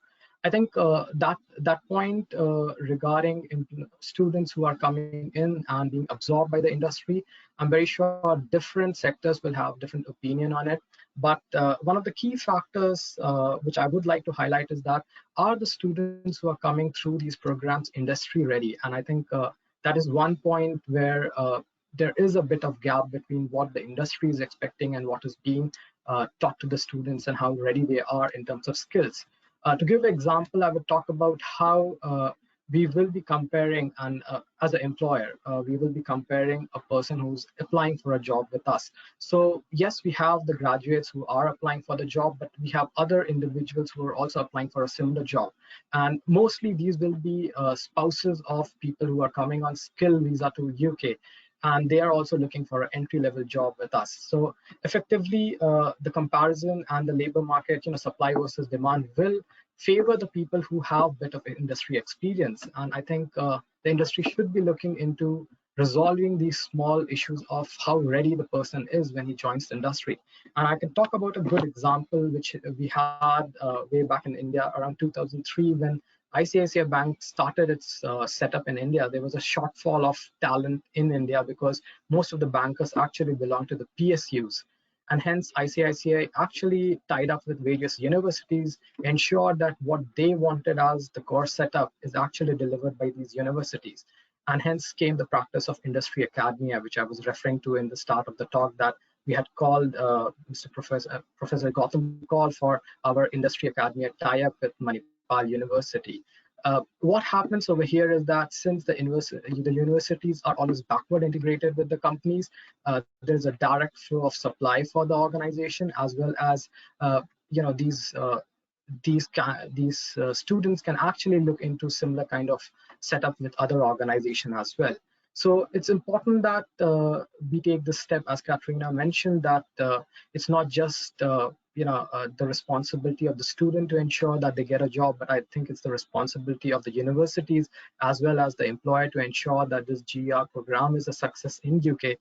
I think that point regarding students who are coming in and being absorbed by the industry, I'm very sure different sectors will have different opinion on it. But one of the key factors which I would like to highlight is that are the students who are coming through these programs industry ready? And I think that is one point where there is a bit of gap between what the industry is expecting and what is being taught to the students and how ready they are in terms of skills. To give an example, I would talk about how we will be comparing, and as an employer, we will be comparing a person who's applying for a job with us. So yes, we have the graduates who are applying for the job, but we have other individuals who are also applying for a similar job. And mostly these will be spouses of people who are coming on skill visa to UK. And they are also looking for an entry-level job with us. So effectively, the comparison and the labor market, supply versus demand will favor the people who have a bit of industry experience. And I think the industry should be looking into resolving these small issues of how ready the person is when he joins the industry. And I can talk about a good example, which we had way back in India around 2003 when ICICI Bank started its setup in India. There was a shortfall of talent in India because most of the bankers actually belong to the PSUs. And hence ICICI actually tied up with various universities, ensured that what they wanted as the core setup is actually delivered by these universities. And hence came the practice of industry academia, which I was referring to in the start of the talk, that we had called Professor Gautam called for our industry academia tie-up with Manipal University. What happens over here is that since the universities are always backward integrated with the companies, there's a direct flow of supply for the organization, as well as these students can actually look into similar kind of setup with other organizations as well. So it's important that we take this step, as Katrina mentioned, that it's not just the responsibility of the student to ensure that they get a job, but I think it's the responsibility of the universities as well as the employer to ensure that this GER program is a success in UK.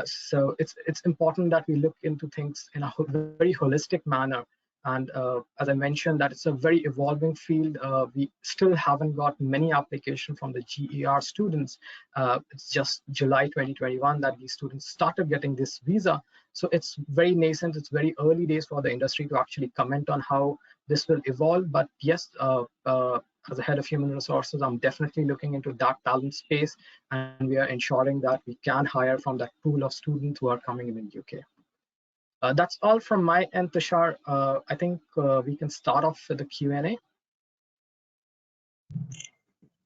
So it's important that we look into things in a very holistic manner. And as I mentioned, that it's a very evolving field. We still haven't got many applications from the GER students. It's just July 2021 that these students started getting this visa. So it's very nascent. It's very early days for the industry to actually comment on how this will evolve. But yes, as a head of human resources, I'm definitely looking into that talent space, and we are ensuring that we can hire from that pool of students who are coming in UK. That's all from my end, Tushar. I think we can start off with the Q&A.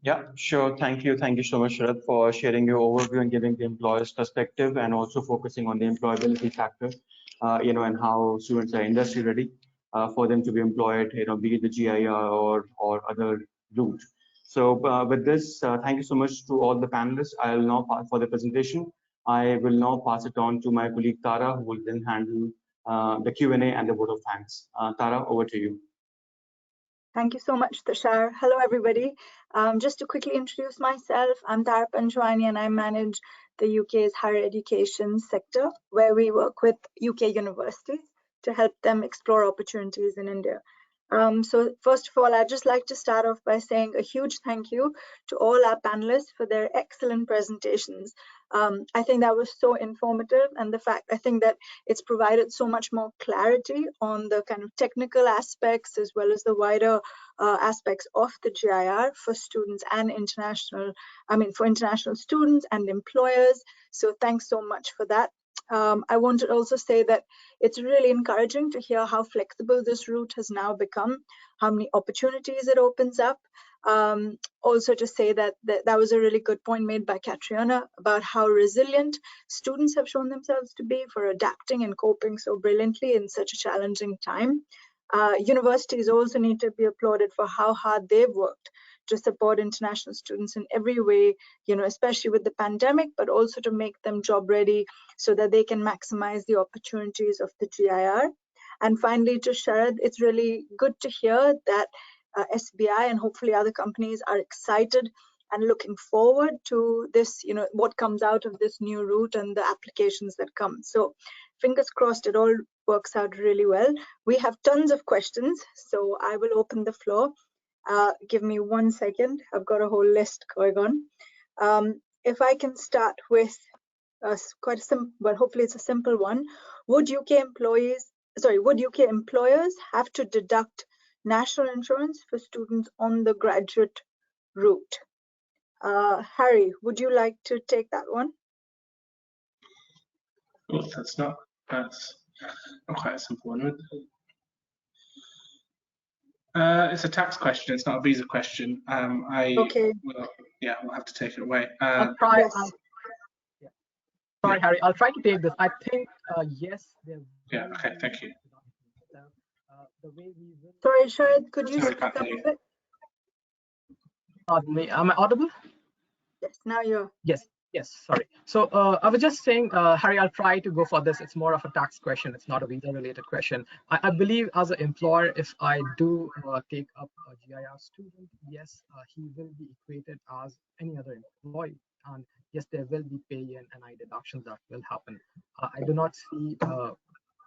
Yeah, sure. Thank you. Thank you so much, Sharad, for sharing your overview and giving the employer's perspective, and also focusing on the employability factor, and how students are industry ready for them to be employed, be it the GIR or other route. So with this, thank you so much to all the panelists. I'll now pass for the presentation. I will now pass it on to my colleague Tara, who will then handle the Q&A and the vote of thanks. Tara, over to you. Thank you so much, Tushar. Hello, everybody. Just to quickly introduce myself, I'm Tara Panjwani, and I manage the UK's higher education sector, where we work with UK universities to help them explore opportunities in India. So first of all, I'd just like to start off by saying a huge thank you to all our panelists for their excellent presentations. I think that was so informative, and I think that it's provided so much more clarity on the kind of technical aspects as well as the wider aspects of the GIR for students and for international students and employers. So thanks so much for that. I want to also say that it's really encouraging to hear how flexible this route has now become, how many opportunities it opens up. Also to say that was a really good point made by Katriona about how resilient students have shown themselves to be for adapting and coping so brilliantly in such a challenging time. Universities also need to be applauded for how hard they've worked to support international students in every way, especially with the pandemic, but also to make them job ready so that they can maximize the opportunities of the GIR. And finally, to Sharad, it's really good to hear that SBI and hopefully other companies are excited and looking forward to this, what comes out of this new route and the applications that come. So fingers crossed it all works out really well. We have tons of questions, so I will open the floor. Give me 1 second. I've got a whole list going on. If I can start with quite a simple, but hopefully it's a simple one. Would UK employers have to deduct national insurance for students on the graduate route? Harry, would you like to take that one? Oh, that's not quite a simple one. It's a tax question. It's not a visa question. Okay. We'll have to take it away. I'll try. Yes. Sorry, Harry. I'll try to take this. I think yes. Yeah. Okay. Thank you. The way we will. Sorry, Shahid, could you Sorry, speak up can't a hear you. bit? Pardon me. Am I audible? Yes, now you're. Yes. Yes. Sorry. So I was just saying, Harry, I'll try to go for this. It's more of a tax question. It's not a visa-related question. I believe as an employer, if I do take up a GIR student, yes, he will be equated as any other employee. And yes, there will be pay and NI deductions that will happen. I do not see,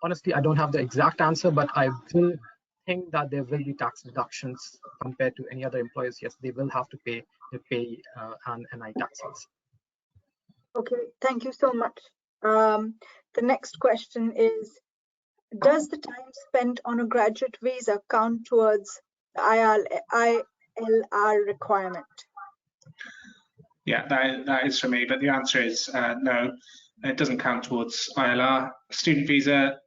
honestly, I don't have the exact answer, but I will think that there will be tax deductions compared to any other employers. Yes, they will have to pay the pay and NI taxes. Okay, thank you so much. The next question is, does the time spent on a graduate visa count towards the ILR requirement? Yeah, that is for me, but the answer is no. It doesn't count towards ILR. Student visa,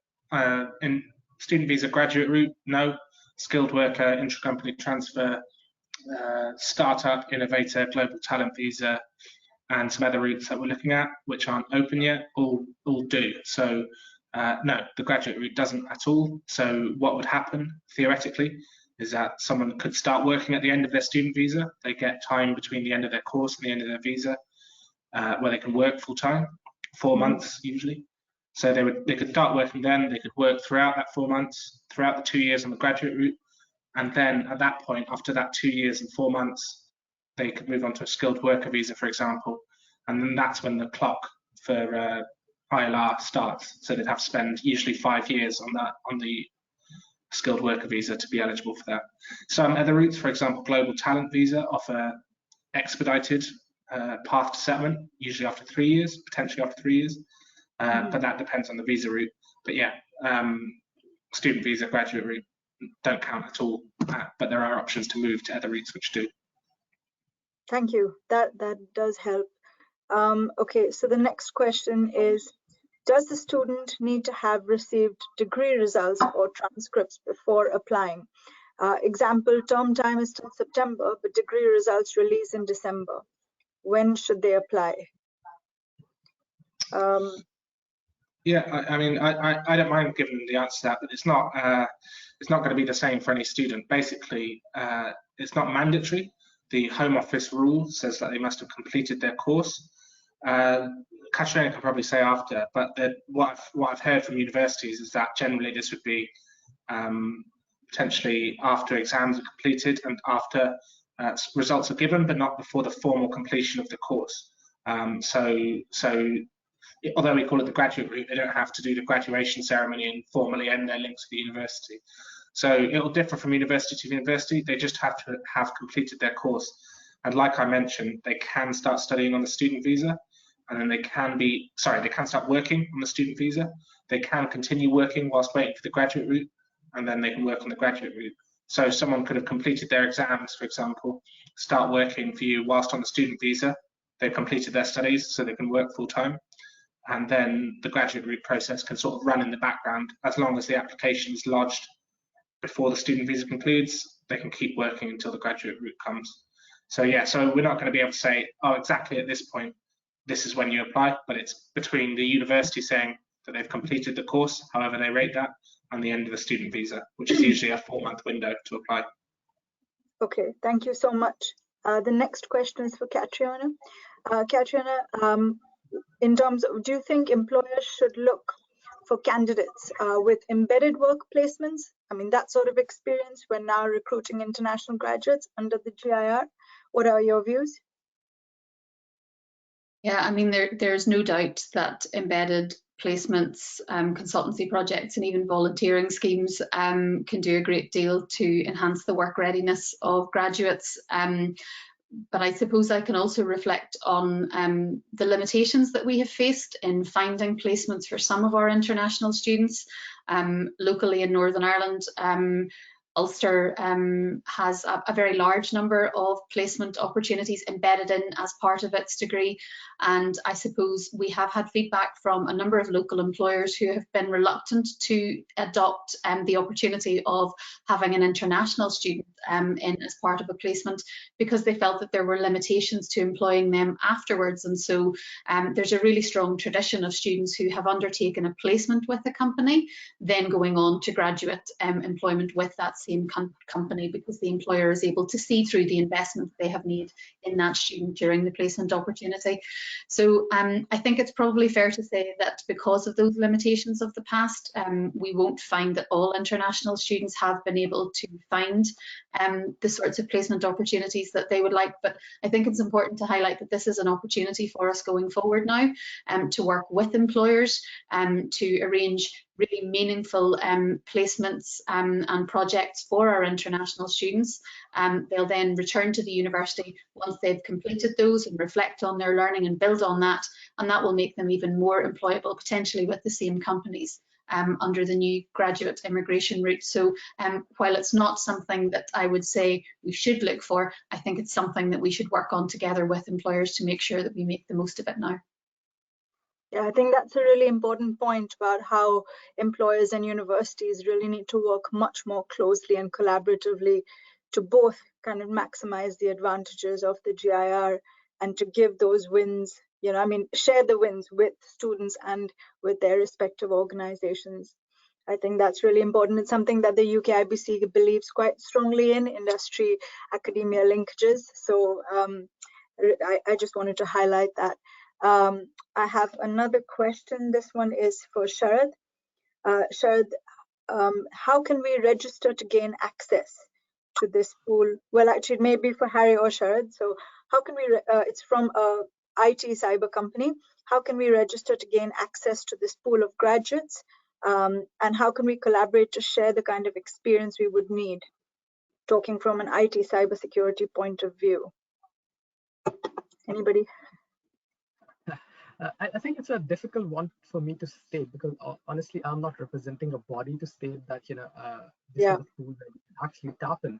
graduate route, no. Skilled worker, intra-company transfer, startup, innovator, global talent visa, and some other routes that we're looking at, which aren't open yet, all do. So no, the graduate route doesn't at all. So what would happen theoretically is that someone could start working at the end of their student visa. They get time between the end of their course and the end of their visa where they can work full time, 4 months usually. So they could start working then, they could work throughout that 4 months, throughout the 2 years on the graduate route. And then at that point, after that 2 years and 4 months, they could move on to a skilled worker visa, for example. And then that's when the clock for ILR starts. So they'd have to spend usually 5 years on the skilled worker visa to be eligible for that. Some other routes, for example, global talent visa offer expedited path to settlement, usually after 3 years, potentially after 3 years. But that depends on the visa route. But yeah, student visa, graduate route don't count at all. But there are options to move to other routes which do. Thank you. That does help. Okay, so the next question is, does the student need to have received degree results or transcripts before applying? Example, term time is till September, but degree results release in December. When should they apply? Yeah, I mean, I don't mind giving the answer to that, but it's not going to be the same for any student. Basically, it's not mandatory. The Home Office rule says that they must have completed their course. Katrina can probably say after, but what I've heard from universities is that generally this would be potentially after exams are completed and after results are given, but not before the formal completion of the course. So although we call it the graduate route, they don't have to do the graduation ceremony and formally end their links with the university. So it'll differ from university to university. They just have to have completed their course. And like I mentioned, they can start studying on the student visa, and then they can start working on the student visa. They can continue working whilst waiting for the graduate route, and then they can work on the graduate route. So someone could have completed their exams, for example, start working for you whilst on the student visa. They've completed their studies, so they can work full time. And then the graduate route process can sort of run in the background. As long as the application is lodged before the student visa concludes, they can keep working until the graduate route comes. So yeah, so we're not going to be able to say, oh, exactly at this point, this is when you apply, but it's between the university saying that they've completed the course, however they rate that, and the end of the student visa, which is usually a 4-month window to apply. Okay, thank you so much. The next question is for Katrina. Katrina, in terms of, do you think employers should look for candidates with embedded work placements? I mean, that sort of experience when now recruiting international graduates under the GIR. What are your views? Yeah, I mean, there's no doubt that embedded placements, consultancy projects, and even volunteering schemes can do a great deal to enhance the work readiness of graduates. But I suppose I can also reflect on the limitations that we have faced in finding placements for some of our international students. Locally in Northern Ireland, Ulster has a very large number of placement opportunities embedded in as part of its degree, and I suppose we have had feedback from a number of local employers who have been reluctant to adopt the opportunity of having an international student in as part of a placement, because they felt that there were limitations to employing them afterwards. And so there's a really strong tradition of students who have undertaken a placement with a company then going on to graduate employment with that same company, because the employer is able to see through the investment they have made in that student during the placement opportunity. So I think it's probably fair to say that because of those limitations of the past, we won't find that all international students have been able to find the sorts of placement opportunities that they would like. But I think it's important to highlight that this is an opportunity for us going forward now to work with employers to arrange really meaningful placements and projects for our international students. They'll then return to the university once they've completed those and reflect on their learning and build on that, and that will make them even more employable, potentially with the same companies under the new graduate immigration route. So while it's not something that I would say we should look for, I think it's something that we should work on together with employers to make sure that we make the most of it now. Yeah, I think that's a really important point about how employers and universities really need to work much more closely and collaboratively to both kind of maximize the advantages of the GIR and to give those wins, you know, I mean, share the wins with students and with their respective organizations. I think that's really important. It's something that the UK IBC believes quite strongly in, industry academia linkages. So I just wanted to highlight that. I have another question. This one is for Sharad. Sharad, how can we register to gain access to this pool? Well, actually, maybe for Harry or Sharad. So how can we, it's from a IT cyber company. How can we register to gain access to this pool of graduates? And how can we collaborate to share the kind of experience we would need, talking from an IT cybersecurity point of view? Anybody? I think it's a difficult one for me to state, because honestly, I'm not representing a body to state that, you know, this is a tool that you can actually tap in.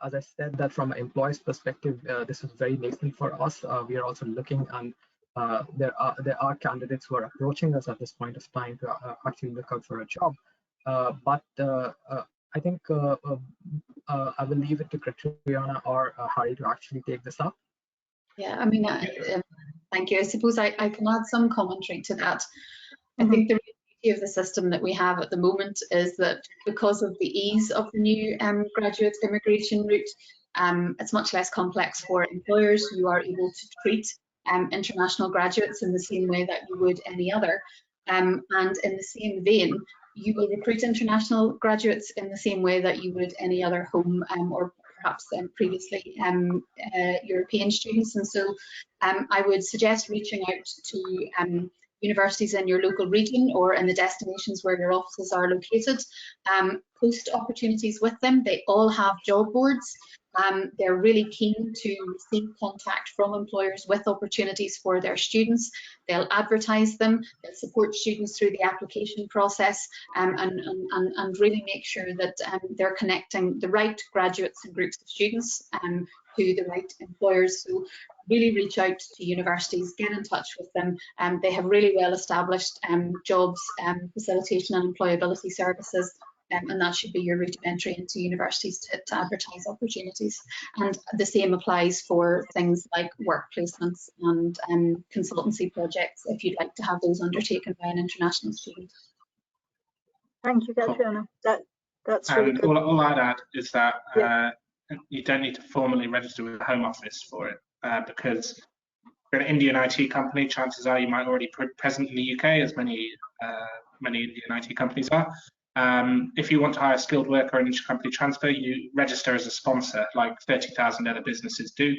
As I said, that from an employee's perspective, this is very nascent for us. We are also looking, and there are candidates who are approaching us at this point of time to actually look out for a job. But I think I will leave it to Katriana or Harry to actually take this up. Yeah, I mean, thank you. I suppose I can add some commentary to that. I think the reality of the system that we have at the moment is that because of the ease of the new graduate immigration route, it's much less complex for employers. You are able to treat international graduates in the same way that you would any other. And in the same vein, you will recruit international graduates in the same way that you would any other home or perhaps previously European students. And so I would suggest reaching out to universities in your local region or in the destinations where your offices are located. Post opportunities with them. They all have job boards. They're really keen to receive contact from employers with opportunities for their students. They'll advertise them, they'll support students through the application process, and really make sure that they're connecting the right graduates and groups of students to the right employers. So really reach out to universities, get in touch with them. They have really well established jobs, facilitation and employability services. And that should be your route of entry into universities to advertise opportunities. And the same applies for things like work placements and consultancy projects, if you'd like to have those undertaken by an international student. Thank you, Katriana. That's really good. All I'd add is that you don't need to formally register with the Home Office for it, because if you're an Indian IT company, chances are you might already be present in the UK, as many Indian IT companies are. If you want to hire a skilled worker or an intercompany transfer, you register as a sponsor, like 30,000 other businesses do,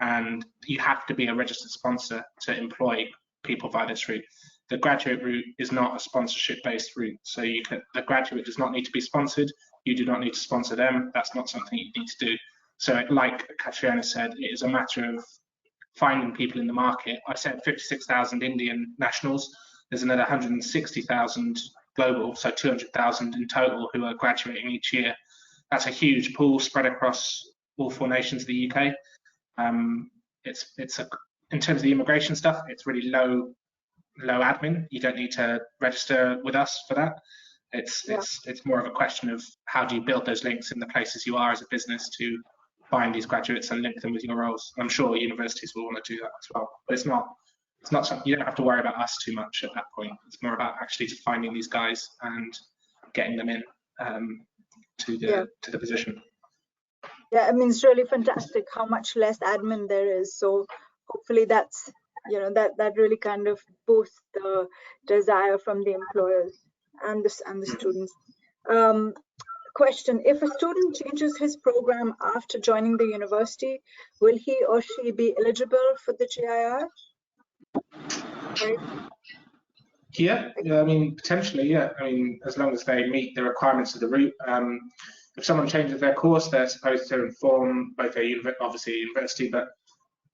and you have to be a registered sponsor to employ people via this route. The graduate route is not a sponsorship-based route, so the graduate does not need to be sponsored. You do not need to sponsor them. That's not something you need to do. So, like Katriana said, it is a matter of finding people in the market. I said 56,000 Indian nationals. There's another 160,000 global, so 200,000 in total who are graduating each year. that's a huge pool spread across all 4 nations of the UK. In terms of the immigration stuff, it's really low admin. You don't need to register with us for that. It's more of a question of how do you build those links in the places you are as a business to find these graduates and link them with your roles. I'm sure universities will want to do that as well, but it's not something, you don't have to worry about us too much at that point. It's more about actually finding these guys and getting them in to the position. Yeah, I mean, it's really fantastic how much less admin there is. So hopefully that's, that really kind of boosts the desire from the employers and the students. Question, if a student changes his program after joining the university, will he or she be eligible for the GIR? Right. Yeah, I mean, potentially, yeah. I mean, as long as they meet the requirements of the route. If someone changes their course, they're supposed to inform both their university, but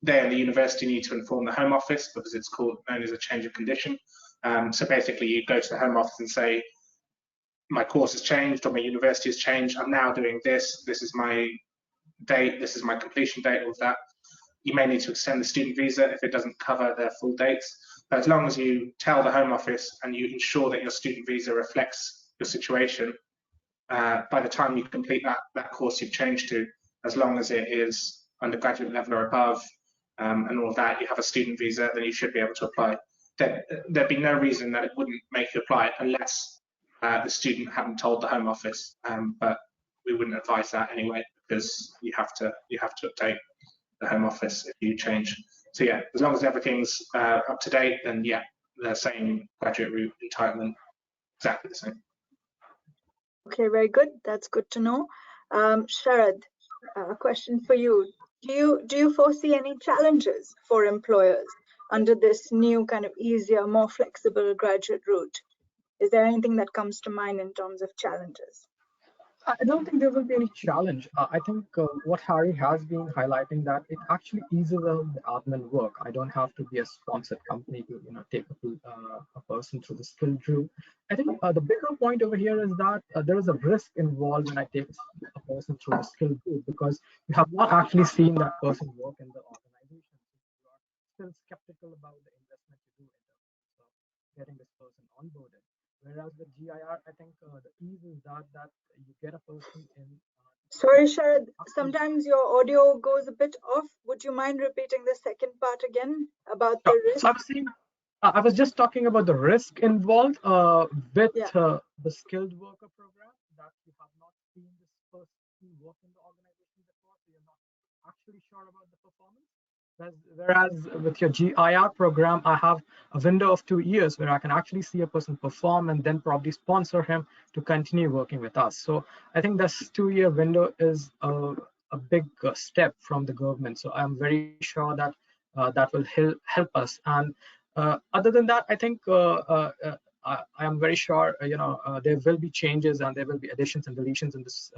they and the university need to inform the Home Office because it's known as a change of condition. So basically, you go to the Home Office and say, my course has changed or my university has changed. I'm now doing this. This is my date. This is my completion date. All of that. You may need to extend the student visa if it doesn't cover their full dates. But as long as you tell the Home Office and you ensure that your student visa reflects your situation, by the time you complete that course you've changed to, as long as it is undergraduate level or above, and all of that, you have a student visa, then you should be able to apply. There'd be no reason that it wouldn't make you apply unless the student hadn't told the Home Office. But we wouldn't advise that anyway, because you have to update the Home Office if you change. So yeah, as long as everything's up to date, then yeah, the same graduate route entitlement, exactly the same. Okay, very good. That's good to know. Sharad, a question for you. Do you foresee any challenges for employers under this new kind of easier, more flexible graduate route? Is there anything that comes to mind in terms of challenges? I don't think there will be any challenge. I think what Harry has been highlighting, that it actually eases the admin work. I don't have to be a sponsored company to take a person through the skilled route. I think the bigger point over here is that there is a risk involved when I take a person through the skilled route, because you have not actually seen that person work in the organization. So you are still skeptical about the investment you do in terms of getting this person onboarded. Whereas with GIR, I think the ease is that you get a person in. Sorry, Sharad, sometimes your audio goes a bit off. Would you mind repeating the second part again about the risk? So I was just talking about the risk involved with the skilled worker program, that you have not seen this person work in the organization before, so you're not actually sure about the performance. Whereas with your GIR program, I have a window of 2 years where I can actually see a person perform and then probably sponsor him to continue working with us. So I think this 2-year window is a big step from the government. So I'm very sure that that will help us. And other than that, I think I am very sure there will be changes and there will be additions and deletions in this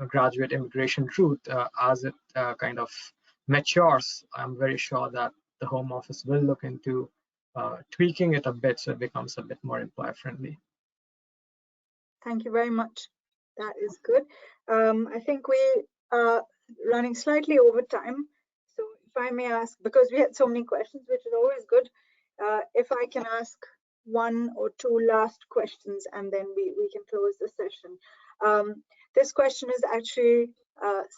graduate immigration route as it kind of matures. I'm very sure that the Home Office will look into tweaking it a bit so it becomes a bit more employer friendly. Thank you very much. That is good. I think we are running slightly over time. So if I may ask, because we had so many questions, which is always good, if I can ask 1 or 2 last questions and then we can close the session. This question is actually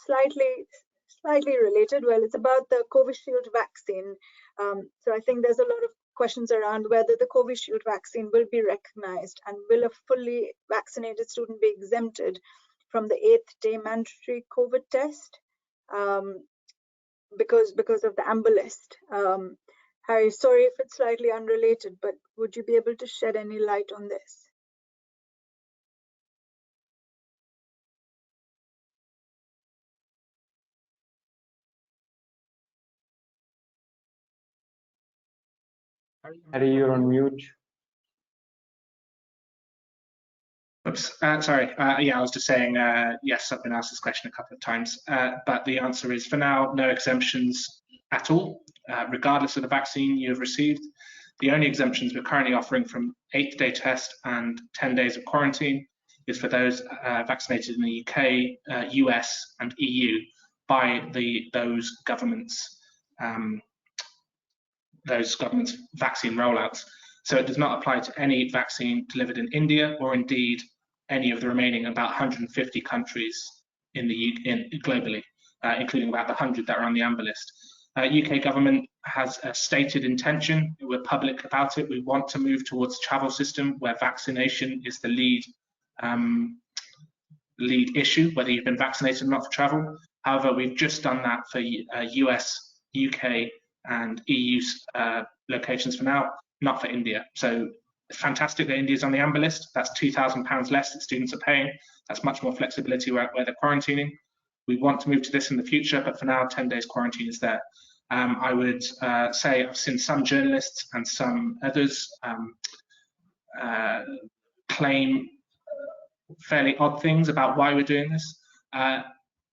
slightly related. Well, it's about the Covishield vaccine. So I think there's a lot of questions around whether the Covishield vaccine will be recognized and will a fully vaccinated student be exempted from the 8th day mandatory COVID test because of the amber list. Harry, sorry if it's slightly unrelated, but would you be able to shed any light on this? Harry, you're on mute. Oops, sorry. Yeah, I was just saying, yes, I've been asked this question a couple of times, but the answer is for now, no exemptions at all, regardless of the vaccine you have received. The only exemptions we're currently offering from 8th day test and 10 days of quarantine is for those vaccinated in the UK, US, and EU by those governments' vaccine rollouts. So it does not apply to any vaccine delivered in India or indeed any of the remaining about 150 countries globally, including about the 100 that are on the amber list. UK government has a stated intention. We're public about it. We want to move towards a travel system where vaccination is the lead issue, whether you've been vaccinated or not for travel. However, we've just done that for US, UK, and EU locations for now, not for India. So it's fantastic that India is on the amber list. That's £2,000 less that students are paying. That's much more flexibility where they're quarantining. We want to move to this in the future, but for now, 10 days quarantine is there. I would say I've seen some journalists and some others claim fairly odd things about why we're doing this.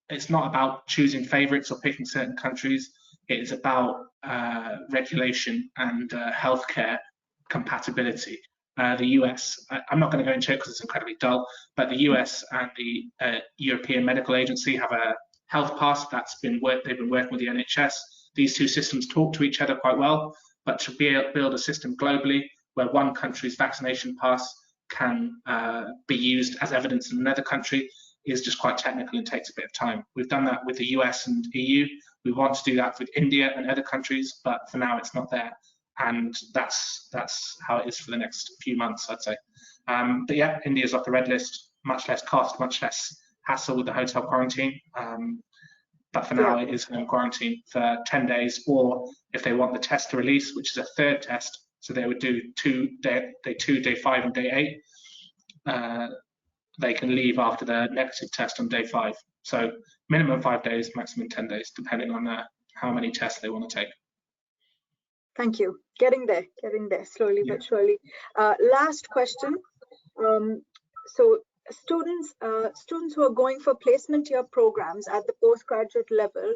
It's not about choosing favorites or picking certain countries. It is about regulation and healthcare compatibility. The US, I'm not going to go into it because it's incredibly dull, but the US and the European Medical Agency have a health pass they've been working with the NHS. These two systems talk to each other quite well, but to build a system globally where one country's vaccination pass can be used as evidence in another country is just quite technical and takes a bit of time. We've done that with the US and EU. We want to do that with India and other countries, but for now it's not there. And that's how it is for the next few months, I'd say. But yeah, India's off the red list, much less cost, much less hassle with the hotel quarantine. But for now, it is home quarantine for 10 days, or if they want the test to release, which is a third test, so they would do day 2, day 5, and day 8. They can leave after the negative test on day 5. So minimum 5 days, maximum 10 days, depending on how many tests they want to take. Thank you. Getting there, slowly but surely. Last question. So students who are going for placement year programs at the postgraduate level,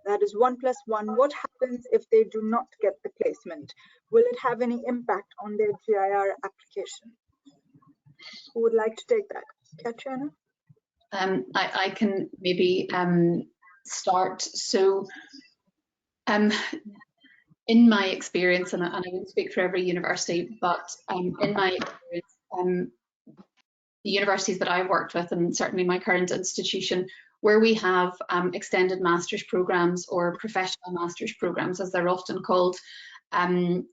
that is 1+1, what happens if they do not get the placement? Will it have any impact on their GIR application? Who would like to take that? Katrina? I can maybe start. So in my experience, and I won't speak for every university, but in my experience, the universities that I've worked with, and certainly my current institution, where we have extended master's programs or professional master's programs, as they're often called,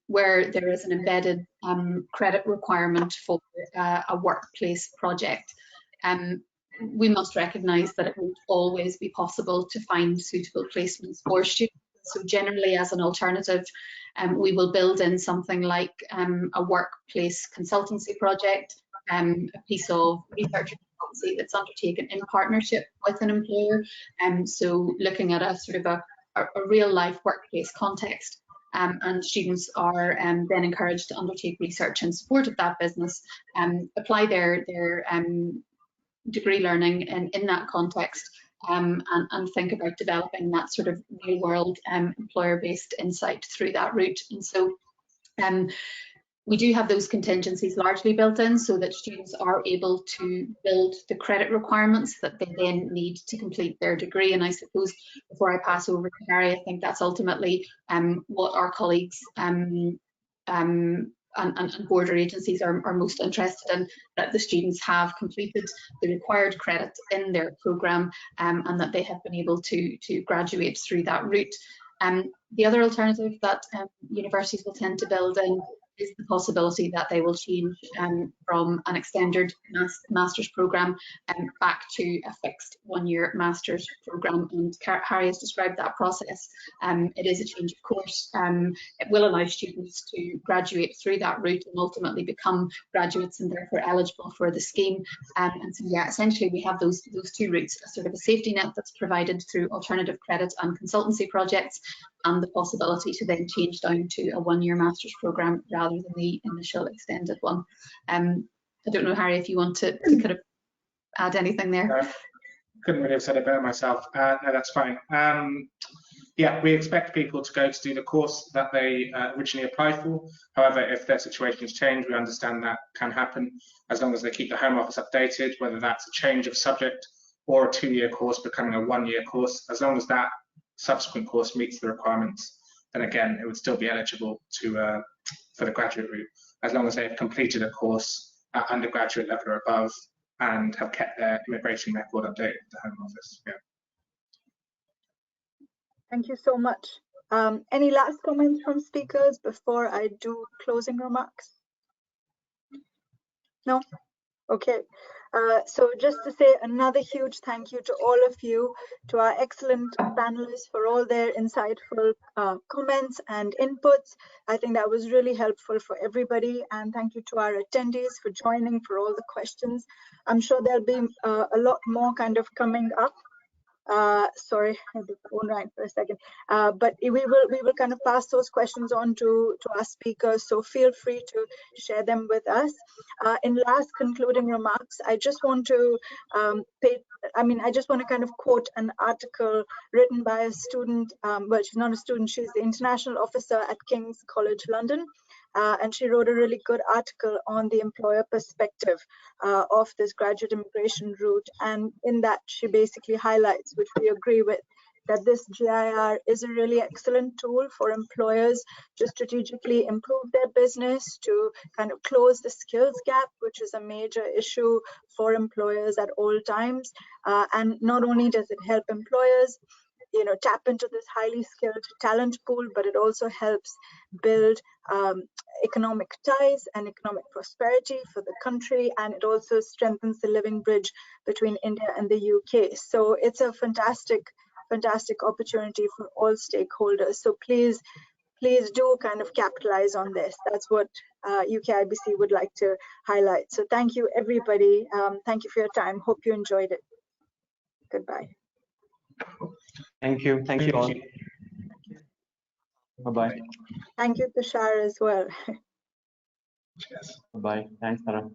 where there is an embedded credit requirement for a workplace project. We must recognise that it won't always be possible to find suitable placements for students. So generally, as an alternative, we will build in something like a workplace consultancy project, a piece of research consultancy that's undertaken in partnership with an employer. So looking at a sort of a real life workplace context. And students are then encouraged to undertake research in support of that business, apply their degree learning in that context, and think about developing that sort of real world employer-based insight through that route. And so we do have those contingencies largely built in so that students are able to build the credit requirements that they then need to complete their degree. And I suppose before I pass over to Harry, I think that's ultimately what our colleagues and border agencies are most interested in, that the students have completed the required credit in their programme, and that they have been able to graduate through that route. The other alternative that universities will tend to build in is the possibility that they will change from an extended master's programme back to a fixed one-year master's programme. And Harry has described that process. It is a change of course. It will allow students to graduate through that route and ultimately become graduates and therefore eligible for the scheme. And so yeah, essentially we have those two routes, a sort of a safety net that's provided through alternative credit and consultancy projects, and the possibility to then change down to a one-year master's programme rather than the initial extended one. I don't know, Harry, if you want to kind of add anything there. Couldn't really have said it better myself. No, that's fine. Yeah, we expect people to go to do the course that they originally applied for. However, if their situations change, we understand that can happen as long as they keep the Home Office updated, whether that's a change of subject or a 2-year course becoming a 1-year course. As long as that subsequent course meets the requirements, then again, it would still be eligible to for the graduate route, as long as they have completed a course at undergraduate level or above and have kept their immigration record updated with the Home Office. Yeah. Thank you so much. Any last comments from speakers before I do closing remarks? No? Okay. So just to say another huge thank you to all of you, to our excellent panelists for all their insightful comments and inputs. I think that was really helpful for everybody. And thank you to our attendees for joining, for all the questions. I'm sure there'll be a lot more kind of coming up. Sorry, the phone rang for a second. But we will kind of pass those questions on to our speakers. So feel free to share them with us. In last concluding remarks, I just want to I just want to kind of quote an article written by a student. Well, she's not a student; she's the international officer at King's College London. And she wrote a really good article on the employer perspective of this graduate immigration route. And in that, she basically highlights, which we agree with, that this GIR is a really excellent tool for employers to strategically improve their business, to kind of close the skills gap, which is a major issue for employers at all times. And not only does it help employers, tap into this highly skilled talent pool, but it also helps build economic ties and economic prosperity for the country, and it also strengthens the living bridge between India and the UK. So it's a fantastic opportunity for all stakeholders. So please do kind of capitalize on this. That's what UKIBC would like to highlight. So thank you, everybody. Thank you for your time. Hope you enjoyed it. Goodbye. Thank you. Thank you all. Bye-bye. Thank you, Tushar, as well. Cheers. Bye-bye. Thanks, Tara.